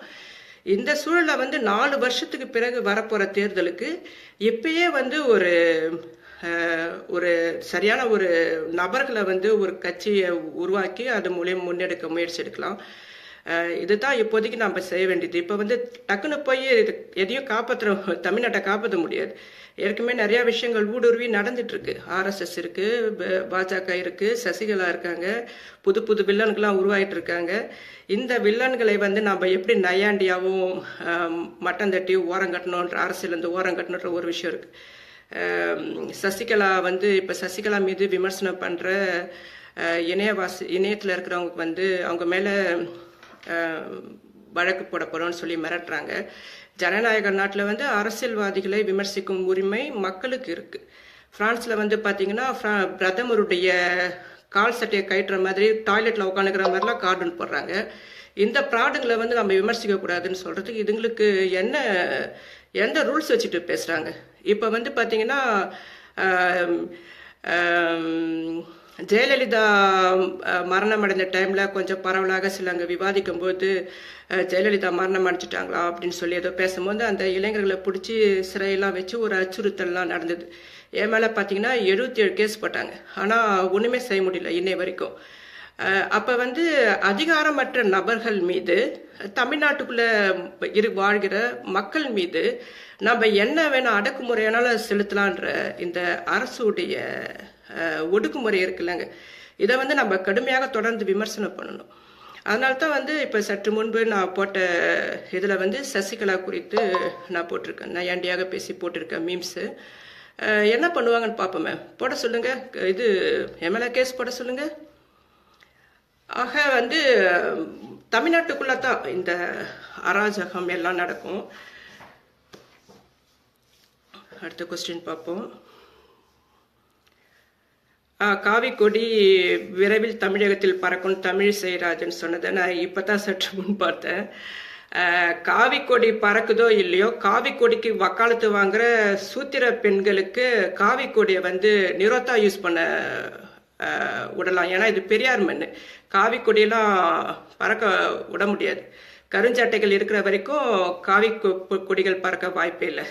[SPEAKER 1] இந்த சூழலை வந்து 4 வருஷத்துக்கு பிறகு வரப்போற தேர்தலுக்கு இப்பயே வந்து ஒரு சரியான ஒரு நபர்களை வந்து ஒரு கட்சியை உருவாக்கி அது மூலியம் முன்னெடுக்க முயற்சி எடுக்கலாம். இதுதான் இப்போதைக்கு நம்ம செய்ய வேண்டியது. இப்போ வந்து டக்குன்னு போய் எதையும் தமிழ்நாட்டை காப்பாற்ற முடியாது. ஏற்கனவே நிறைய விஷயங்கள் ஊடுருவி நடந்துட்டு இருக்கு. RSS இருக்கு, பாஜக இருக்கு, சசிகலா இருக்காங்க, புது வில்லன்கள்லாம் உருவாயிட்டு இருக்காங்க. இந்த வில்லன்களை வந்து நம்ம எப்படி நையாண்டியாவும் மட்டம் தட்டி ஓரம் கட்டணுன்ற, அரசியல் வந்து ஓரம் கட்டணுன்ற ஒரு விஷயம் இருக்கு. சசிகலா வந்து இப்ப சசிகலா மீது விமர்சனம் பண்ற இணையத்துல இருக்கிறவங்க வந்து அவங்க மேல வழக்கு போட போறோம்னு சொல்லி மிரட்டுறாங்க. ஜனநாயக நாட்டில் வந்து அரசியல்வாதிகளை விமர்சிக்கும் உரிமை மக்களுக்கு இருக்கு. பிரான்ஸ்ல வந்து பாத்தீங்கன்னா பிரதமருடைய கால் சட்டையை கட்டுற மாதிரி டாய்லெட்ல உட்காந்துக்கிற மாதிரிலாம் கார்டூன் போடுறாங்க. இந்த ப்ராடுங்களை வந்து நம்ம விமர்சிக்க கூடாதுன்னு சொல்றதுக்கு இதுங்களுக்கு எந்த ரூல்ஸ் வச்சுட்டு பேசுறாங்க? இப்ப வந்து பாத்தீங்கன்னா ஜெயலலிதா மரணம் அடைந்த டைம்ல கொஞ்சம் பரவலாக சிலங்க விவாதிக்கும் போது ஜெயலலிதா மரணம் அடைஞ்சிட்டாங்களா அப்படின்னு சொல்லி ஏதோ பேசும்போது அந்த இளைஞர்களை பிடிச்சி சிறையெல்லாம் வச்சு ஒரு அச்சுறுத்தல்லாம் நடந்தது. என் மேல பாத்தீங்கன்னா 77 கேஸ் போட்டாங்க. ஆனா ஒண்ணுமே செய்ய முடியல இன்னை வரைக்கும். அப்ப வந்து அதிகாரமற்ற நபர்கள் மீது, தமிழ்நாட்டுக்குள்ள வாழ்கிற மக்கள் மீது நம்ம என்ன வேணா அடக்குமுறையானாலும் செலுத்தலான்ற இந்த அரசுடைய ஒடுக்குமுறை இருக்குல்லங்க, இதை வந்து நம்ம கடுமையாக தொடர்ந்து விமர்சனம் பண்ணணும். அதனால்தான் வந்து இப்ப சற்று முன்பு நான் போட்ட இதுல வந்து சசிகலா குறித்து நான் போட்டிருக்கேன், நையாண்டியாக பேசி போட்டிருக்கேன் மீம்ஸ். என்ன பண்ணுவாங்கன்னு பார்ப்போமே. போட சொல்லுங்க, இது எம்எல்ஏ கேஸ் போட சொல்லுங்க. ஆக வந்து தமிழ்நாட்டுக்குள்ள தான் இந்த அராஜகம் எல்லாம் நடக்கும். அடுத்த கொஸ்டின் பார்ப்போம். காவி கொடி விரைவில் தமிழகத்தில் பறக்கும் தமிழிசை ராஜன் சொன்னதை நான் இப்பதான் சற்று முன் பார்த்தேன். காவி கொடி பறக்குதோ இல்லையோ, காவி கொடிக்கு வக்காலத்து வாங்குற சூத்திர பெண்களுக்கு காவி கொடியை வந்து நிரோத்தா யூஸ் பண்ண விடலாம். ஏன்னா இது பெரியார் மண். காவி கொடியெல்லாம் பறக்க விட முடியாது. கருஞ்சட்டைகள் இருக்கிற வரைக்கும் காவி கொடிகள் பறக்க வாய்ப்பே இல்லை.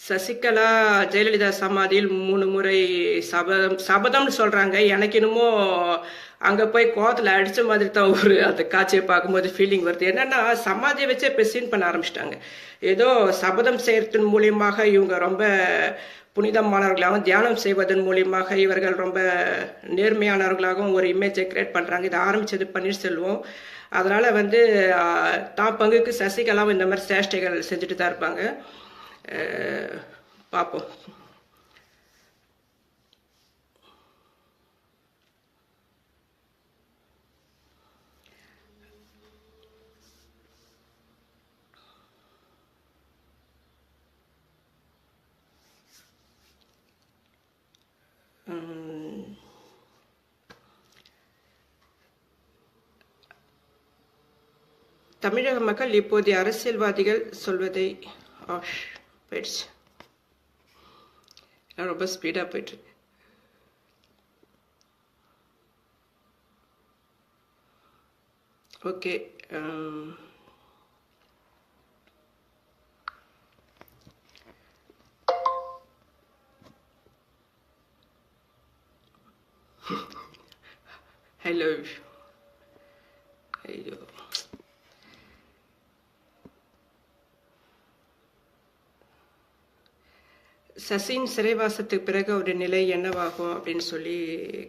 [SPEAKER 1] சசிகலா ஜெயலலிதா சமாதியில் 3 முறை சபதம்னு சொல்றாங்க. எனக்கு என்னமோ அங்க போய் கோவத்துல அடிச்ச மாதிரி தான் ஒரு அந்த காட்சியை பார்க்கும்போது ஃபீலிங் வருது. என்னன்னா சமாதியை வச்சே இப்போ சீன் பண்ண ஆரம்பிச்சிட்டாங்க. ஏதோ சபதம் செய்யறதன் மூலியமாக இவங்க ரொம்ப புனிதமானவர்களாகவும், தியானம் செய்வதன் மூலியமாக இவர்கள் ரொம்ப நேர்மையானவர்களாகவும் ஒரு இமேஜை கிரியேட் பண்றாங்க. இதை ஆரம்பிச்சது பன்னீர்செல்வம். அதனால வந்து தான் பங்குக்கு சசிகலாவும் இந்த மாதிரி சேஷ்டைகள் செஞ்சுட்டு தான் இருப்பாங்க. பார்ப்போம். தமிழக மக்கள் இப்போதைய அரசியல்வாதிகள் சொல்வதை போயிடுச்சு. ரொம்ப ஸ்பீடா போயிட்டு ஓகே. ஹலோ. ஐயோ, சசின் சிறைவாசத்துக்கு பிறகு அவருடைய நிலை என்னவாகும் அப்படின்னு சொல்லி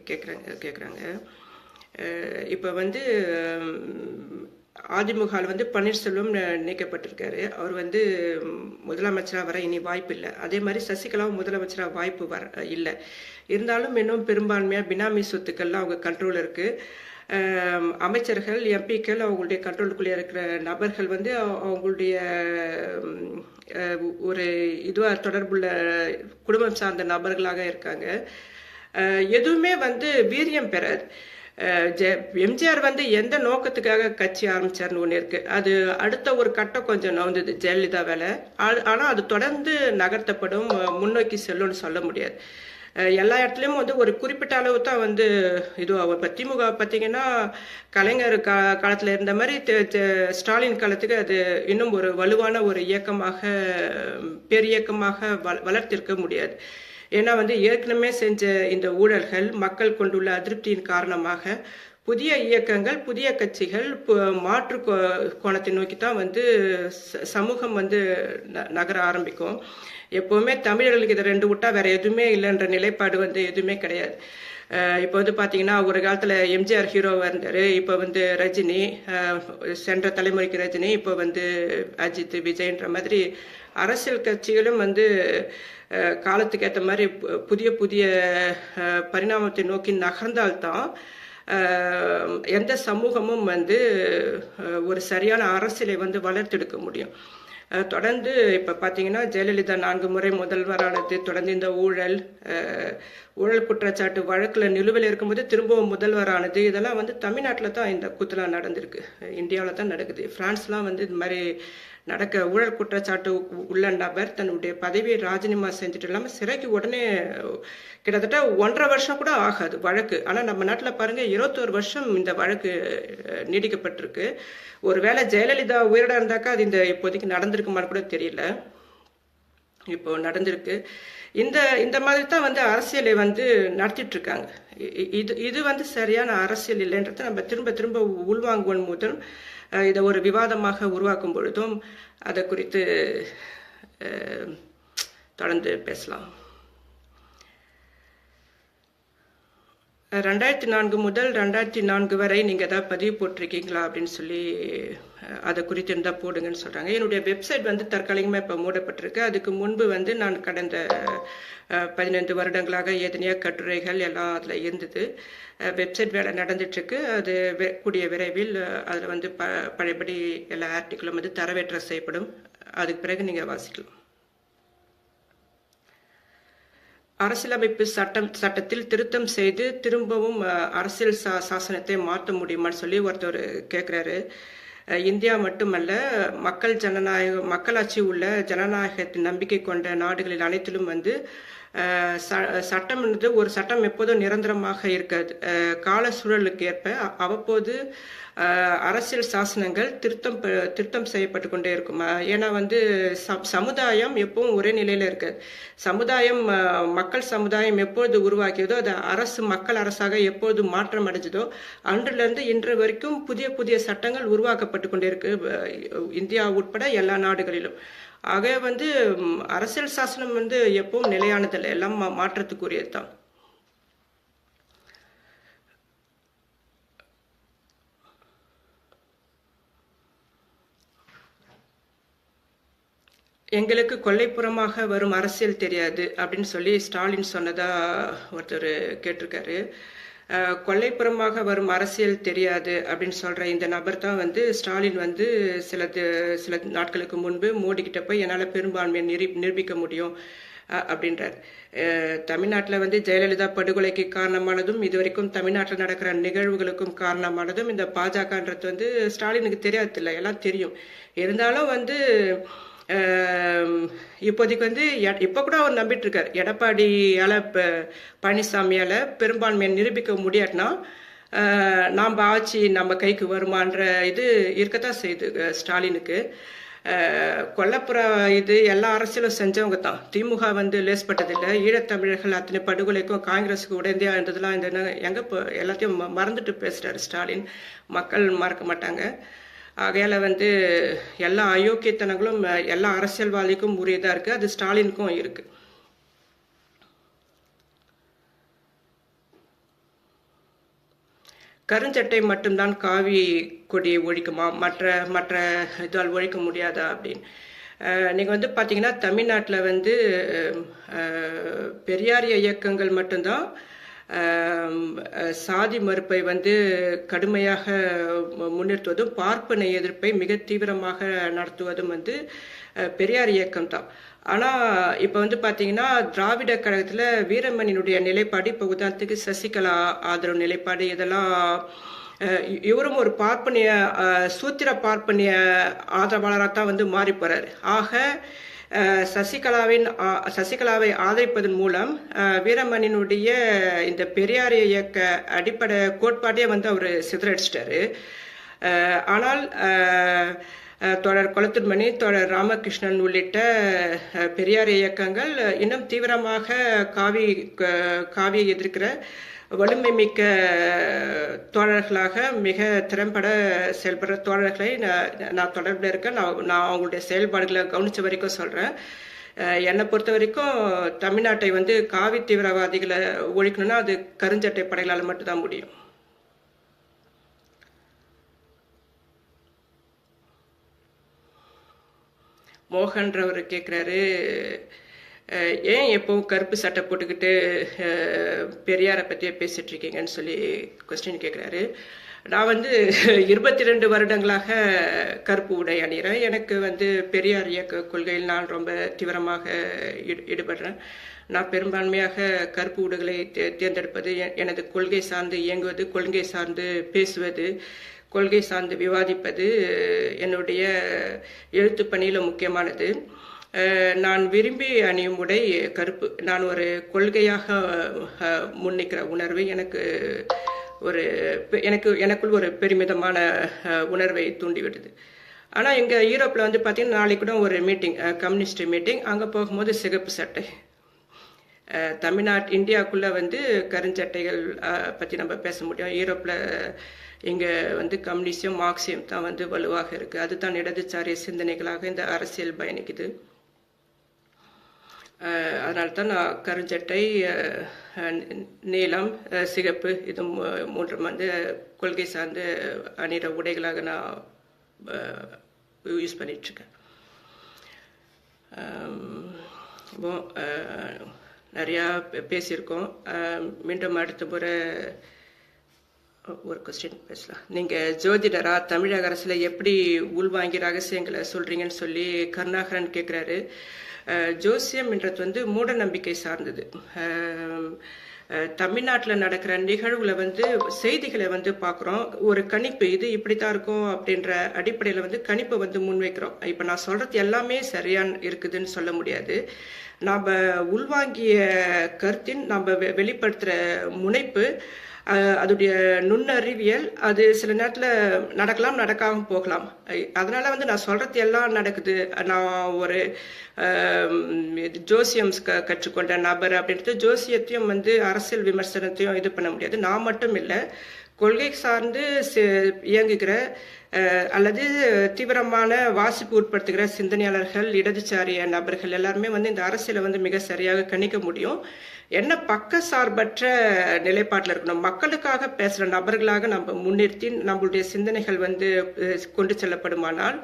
[SPEAKER 1] கேட்குறாங்க. இப்போ வந்து அதிமுகவில் வந்து பன்னீர்செல்வம் நீக்கப்பட்டிருக்காரு. அவர் வந்து முதலமைச்சராக வர இனி வாய்ப்பு இல்லை. அதே மாதிரி சசிகலாவும் முதலமைச்சராக வாய்ப்பு இல்லை. இருந்தாலும் இன்னும் பெரும்பான்மையாக பினாமி சொத்துக்கள்லாம் அவங்க கண்ட்ரோல் இருக்கு. அமைச்சர்கள், எம்பிக்கள், அவங்களுடைய கண்ட்ரோலுக்குள்ளே இருக்கிற நபர்கள் வந்து அவங்களுடைய ஒரு இதுவா தொடர்புள்ள குடும்பம் சார்ந்த நபர்களாக இருக்காங்க. எதுவுமே வந்து வீரியம் பெறாது. எம்ஜிஆர் வந்து எந்த நோக்கத்துக்காக கட்சி ஆரம்பிச்சார்னு ஒன்று இருக்கு. அது அடுத்த ஒரு கட்டம் கொஞ்சம் நவுந்தது ஜெயலலிதா வேலை. ஆனா அது தொடர்ந்து நகர்த்தப்படும், முன்னோக்கி செல்லும்னு சொல்ல முடியாது. எல்லா இடத்துலயும் வந்து ஒரு குறிப்பிட்ட அளவு தான் வந்து இதுவாகும். இப்போ திமுக பார்த்தீங்கன்னா கலைஞர் காலத்துல இருந்த மாதிரி ஸ்டாலின் காலத்துக்கு அது இன்னும் ஒரு வலுவான ஒரு இயக்கமாக, பேரியக்கமாக வளர்த்திருக்க முடியாது. ஏன்னா வந்து ஏற்கனவே செஞ்ச இந்த ஊழல்கள், மக்கள் கொண்டுள்ள அதிருப்தியின் காரணமாக புதிய இயக்கங்கள், புதிய கட்சிகள் மாற்று கோணத்தை நோக்கி தான் வந்து சமூகம் வந்து நகர ஆரம்பிக்கும். எப்பவுமே தமிழர்களுக்கு இதை 2 விட்டா வேற எதுவுமே இல்லைன்ற நிலைப்பாடு வந்து எதுவுமே கிடையாது. இப்போ வந்து பாத்தீங்கன்னா ஒரு காலத்துல எம்ஜிஆர் ஹீரோவா இருந்தாரு. இப்போ வந்து ரஜினி, சென்ற தலைமுறைக்கு ரஜினி, இப்போ வந்து அஜித், விஜய்ன்ற மாதிரி அரசியல் கட்சிகளும் வந்து காலத்துக்கு ஏற்ற மாதிரி புதிய புதிய பரிணாமத்தை நோக்கி நகர்ந்தால்தான் எந்த சமூகமும் வந்து ஒரு சரியான அரசியலை வந்து வளர்த்தெடுக்க முடியும். தொடர்ந்து இப்போ பார்த்தீங்கன்னா ஜெயலலிதா 4 முறை முதல்வரானது, தொடர்ந்து இந்த ஊழல் குற்றச்சாட்டு வழக்கில் நிலுவையில் இருக்கும்போது திரும்பவும் முதல்வரானது, இதெல்லாம் வந்து தமிழ்நாட்டில் தான் இந்த கூத்துலாம் நடந்திருக்கு. இந்தியாவில் தான் நடக்குது. பிரான்ஸ்லாம் வந்து இது மாதிரி ஊழல் குற்றச்சாட்டு உள்ள நபர் தன்னுடைய பதவியை ராஜினாமா செஞ்சுட்டு இல்லாமல் சிறைக்கு உடனே கிட்டத்தட்ட 1.5 வருஷம் கூட ஆகாது வழக்கு. ஆனால் நம்ம நாட்டில் பாருங்க 21 வருஷம் இந்த வழக்கு நீடிக்கப்பட்டிருக்கு. ஒருவேளை ஜெயலலிதா உயிரோட இருந்தாக்கா அது இப்போதைக்கு நடந்திருக்குமான்னு கூட தெரியல. இப்போ நடந்திருக்கு. இந்த மாதிரி தான் வந்து அரசியலை வந்து நடத்திட்டு இருக்காங்க. இது வந்து சரியான அரசியல் இல்லைன்றதை நம்ம திரும்ப திரும்ப உள்வாங்குவன் முதல் இதை ஒரு விவாதமாக உருவாக்கும் பொழுதும் அதை குறித்து தொடர்ந்து பேசலாம். 2004 முதல் 2004 வரை நீங்கள் ஏதாவது பதிவு போட்டிருக்கீங்களா அப்படின்னு சொல்லி அதை குறித்து இருந்தால் போடுங்கன்னு சொல்கிறாங்க. என்னுடைய வெப்சைட் வந்து தற்காலிகமாக இப்போ மூடப்பட்டிருக்கு. அதுக்கு முன்பு வந்து நான் கடந்த 15 வருடங்களாக எத்தனையோ கட்டுரைகள் எல்லாம் அதில் இருந்தது. வெப்சைட் வேலை நடந்துட்டுருக்கு. அது கூடிய விரைவில் அதில் வந்து பழையபடி எல்லா ஆர்டிக்கிளும் வந்து தரவேற்றம் செய்யப்படும். அதுக்கு பிறகு நீங்கள் வாசிக்கலாம். அரசியலமைப்பு சட்டத்தில் திருத்தம் செய்து திரும்பவும் அரசியல் சாசனத்தை மாற்ற முடியுமான்னு சொல்லி ஒருத்தர் கேட்குறாரு. இந்தியா மட்டுமல்ல, மக்களாட்சி உள்ள ஜனநாயகத்தின் நம்பிக்கை கொண்ட நாடுகளில் அனைத்திலும் வந்து சட்டம் ஒரு சட்டம் எப்போதும் நிரந்தரமாக இருக்காது. கால சூழலுக்கு ஏற்ப அவ்வப்போது அரசியல் சாசனங்கள் திருத்தம் செய்யப்பட்டு கொண்டே இருக்கும். ஏன்னா வந்து சமுதாயம் எப்பவும் ஒரே நிலையில இருக்காது. மக்கள் சமுதாயம் எப்பொழுது உருவாக்கியதோ, அது மக்கள் அரசாக எப்பொழுது மாற்றம் அடைஞ்சதோ அன்றிலிருந்து இன்று வரைக்கும் புதிய புதிய சட்டங்கள் உருவாக்கப்பட்டு கொண்டே இருக்கு, இந்தியா உட்பட எல்லா நாடுகளிலும். ஆக வந்து அரசியல் சாசனம் வந்து எப்பவும் நிலையானதில்லை, எல்லாம் மாற்றத்துக்குரியது தான். எங்களுக்கு கொல்லைப்புறமாக வரும் அரசியல் தெரியாது அப்படின்னு சொல்லி ஸ்டாலின் சொன்னதா ஒருத்தர் கேட்டிருக்காரு. கொல்லைப்புறமாக வரும் அரசியல் தெரியாது அப்படின்னு சொல்ற இந்த நபர் தான் வந்து ஸ்டாலின் வந்து சில நாட்களுக்கு முன்பு மோடி கிட்ட போய் என்னால் பெரும்பான்மையை நிரூபிக்க முடியும் அப்படின்றார். தமிழ்நாட்டில் வந்து ஜெயலலிதா படுகொலைக்கு காரணமானதும் இதுவரைக்கும் தமிழ்நாட்டில் நடக்கிற நிகழ்வுகளுக்கும் காரணமானதும் இந்த பாஜகன்றது வந்து ஸ்டாலினுக்கு தெரியாது இல்லை, எல்லாம் தெரியும். இருந்தாலும் வந்து இப்போதைக்கு வந்து இப்போ கூட அவர் நம்பிட்டு இருக்கார், எடப்பாடியால பழனிசாமியால பெரும்பான்மையை நிரூபிக்க முடியாட்டினா நாம் ஆட்சி நம்ம கைக்கு வருமான்ற இது இருக்கத்தான் செய்யுது ஸ்டாலினுக்கு. கொல்லப்புற இது எல்லா அரசியலும் செஞ்சவங்க தான். திமுக வந்து லேஸ்பட்டதில்லை. ஈழத்தமிழர்கள் அத்தனை படுகொலைக்கும் காங்கிரஸுக்கு உடந்தையா இருந்ததுலாம் இந்த எங்க எல்லாத்தையும் மறந்துட்டு பேசுறாரு ஸ்டாலின். மக்கள் மறக்க மாட்டாங்க. ஆகையால வந்து எல்லா அயோக்கியத்தனங்களும் எல்லா அரசியல்வாதிக்கும் உரியதா இருக்கு, அது ஸ்டாலினுக்கும் இருக்கு. கருஞ்சட்டை மட்டும்தான் காவி கொடியை ஒழிக்குமா, மற்ற இதால் ஒழிக்க முடியாதா அப்படின்னு நீங்கள் வந்து பார்த்தீங்கன்னா தமிழ்நாட்டில் வந்து பெரியாரிய இயக்கங்கள் மட்டும்தான் சாதி மறுப்பை வந்து கடுமையாக முன்னிறுத்துவதும் பார்ப்பன எதிர்ப்பை மிக தீவிரமாக நடத்துவதும் வந்து பெரியார் இயக்கம் தான். ஆனால் இப்போ வந்து பார்த்தீங்கன்னா திராவிட கழகத்தில் வீரமணியினுடைய நிலைப்பாடு, இப்போ உதாரணத்துக்கு சசிகலா ஆதரவு நிலைப்பாடு, இதெல்லாம் இவரும் ஒரு சூத்திர பார்ப்பனிய ஆதரவாளராக தான் வந்து மாறி போறாரு. ஆக சசிகலாவை ஆதரிப்பதன் மூலம் வீரமணியினுடைய இந்த பெரியார் இயக்க அடிப்படை கோட்பாட்டையே வந்து அவர் சிதறடிச்சிட்டாரு. ஆனால் தொடர் கொளத்தூர்மணி, தொடர் ராமகிருஷ்ணன் உள்ளிட்ட பெரியார் இயக்கங்கள் இன்னும் தீவிரமாக காவியை எதிர்க்கிற வலிமை மிக்க தோழர்களாக மிக திறம்பட செயல்படுற தோழர்களை நான் தொடர்பில் இருக்கேன். நான் அவங்களுடைய செயல்பாடுகளை கவனிச்ச வரைக்கும் சொல்றேன். என்னை பொறுத்த வரைக்கும் தமிழ்நாட்டை வந்து காவி தீவிரவாதிகளை ஒழிக்கணும்னா அது கருஞ்சட்டை படைகளால் மட்டும்தான் முடியும். மோகன்றவர் கேட்குறாரு, ஏன் எப்பவும் கருப்பு சட்டை போட்டுக்கிட்டு பெரியாரை பற்றியே பேசிட்டு இருக்கீங்கன்னு சொல்லி கொஸ்டின் கேட்குறாரு. நான் வந்து 22 வருடங்களாக கருப்பு உடை அணிகிறேன். எனக்கு வந்து பெரியார் இயக்க கொள்கையில் நான் ரொம்ப தீவிரமாக ஈடுபடுறேன். நான் பெரும்பான்மையாக கருப்பு உடைகளை தேர்ந்தெடுப்பது, எனது கொள்கை சார்ந்து இயங்குவது, கொள்கை சார்ந்து பேசுவது, கொள்கை சார்ந்து விவாதிப்பது என்னுடைய எழுத்து பணியில் முக்கியமானது. நான் விரும்பி அணியும் உடை கருப்பு. நான் ஒரு கொள்கையாக முன்னிக்கிற உணர்வு எனக்குள் ஒரு பெருமிதமான உணர்வை தூண்டிவிடுது. ஆனால் இங்கே யூரோப்பில் வந்து பார்த்தீங்கன்னா நாளைக்கு கூட ஒரு மீட்டிங், கம்யூனிஸ்ட் மீட்டிங். அங்கே போகும்போது சிகப்பு சட்டை. இந்தியாவுக்குள்ளே வந்து கருஞ்சட்டைகள் பற்றி நம்ம பேச முடியும். யூரோப்பில் இங்கே வந்து கம்யூனிஸ்டும் மார்க்சியம் தான் வந்து வலுவாக இருக்குது. அதுதான் இடதுசாரிய சிந்தனைகளாக இந்த அரசியல் பயணிக்குது. அதனால தான் நான் கருஞ்சட்டை, நீலம், சிகப்பு இது மூன்றும் வந்து கொள்கை சார்ந்த அணிகிற உடைகளாக நான் யூஸ் பண்ணிகிட்ருக்கேன். இப்போ நிறையா பேசியிருக்கோம். மீண்டும் அடுத்த முறை ஒரு கொஸ்டின் பேசலாம். நீங்கள் ஜோதிடரா, தமிழக அரசில் எப்படி உள்வாங்கி ரகசியங்களை சொல்கிறீங்கன்னு சொல்லி கருணாகரன் கேட்குறாரு. ஜோசியம்ன்றது வந்து மூட நம்பிக்கை சார்ந்தது. தமிழ்நாட்டில் நடக்கிற நிகழ்வுகளை வந்து செய்திகளை வந்து பார்க்குறோம், ஒரு கணிப்பு இது இப்படித்தான் இருக்கும் அப்படின்ற அடிப்படையில் வந்து கணிப்பை வந்து முன்வைக்கிறோம். இப்போ நான் சொல்கிறது எல்லாமே சரியான இருக்குதுன்னு சொல்ல முடியாது. நாம் உள்வாங்கிய கருத்தின் நம்ம வெளிப்படுத்துகிற முனைப்பு, அதோடைய நுண்ணறிவியல், அது சில நேரத்தில் நடக்கலாம், நடக்காம போகலாம். அதனால வந்து நான் சொல்றது எல்லாம் நடக்குது, நான் ஒரு ஜோசியம் கற்றுக்கொண்ட நபர் அப்படின்றது ஜோசியத்தையும் வந்து அரசியல் விமர்சனத்தையும் இது பண்ண முடியாது. நான் மட்டும் இல்லை, கொள்கை சார்ந்து இயங்குகிற அல்லது தீவிரமான வாசிப்பு உட்படுத்துகிற சிந்தனையாளர்கள், இடதுசாரிய நபர்கள் எல்லாருமே வந்து இந்த அரசியலை வந்து மிக சரியாக கணிக்க முடியும். என்ன பக்க சார்பற்ற நிலைப்பாட்டில் இருக்கணும், மக்களுக்காக பேசுகிற நபர்களாக நம்ம முன்னிறுத்தி நம்மளுடைய சிந்தனைகள் வந்து கொண்டு செல்லப்படுமானால்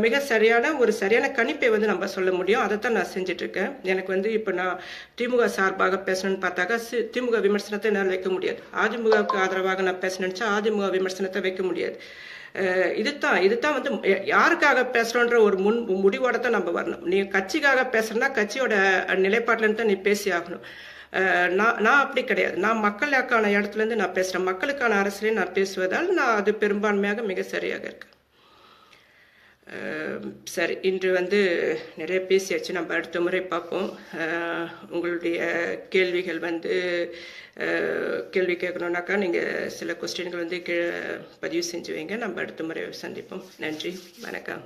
[SPEAKER 1] மிக சரியான கணிப்பை வந்து நம்ம சொல்ல முடியும். அதைத்தான் நான் செஞ்சிட்ருக்கேன். எனக்கு வந்து இப்போ நான் திமுக சார்பாக பேசணும்னு பார்த்தாக்கா திமுக விமர்சனத்தை என்னால் வைக்க முடியாது. அதிமுகவுக்கு ஆதரவாக நான் பேசணும்னுச்சா அதிமுக விமர்சனத்தை வைக்க முடியாது. இதுதான் வந்து யாருக்காக பேசுறோன்ற ஒரு முடிவோட தான் நம்ம வரணும். நீ கட்சிக்காக பேசுறனா கட்சியோட நிலைப்பாட்டிலேருந்து தான் நீ பேசி ஆகணும். நான் அப்படி கிடையாது. நான் மக்களுக்கான இடத்துல இருந்து நான் பேசுறேன், மக்களுக்கான அரசியலே நான் பேசுவதால் நான் அது பெரும்பான்மையாக மிக சரியாக இருக்கு. சரி, இன்று வந்து நிறைய பேசியாச்சு. நம்ம அடுத்த முறை பார்ப்போம். உங்களுடைய கேள்விகள் வந்து கேள்வி கேட்கணுன்னாக்கா நீங்கள் சில கொஸ்டின்கள் வந்து பதிவு செஞ்சு வைங்க. நம்ம அடுத்த முறை சந்திப்போம். நன்றி, வணக்கம்.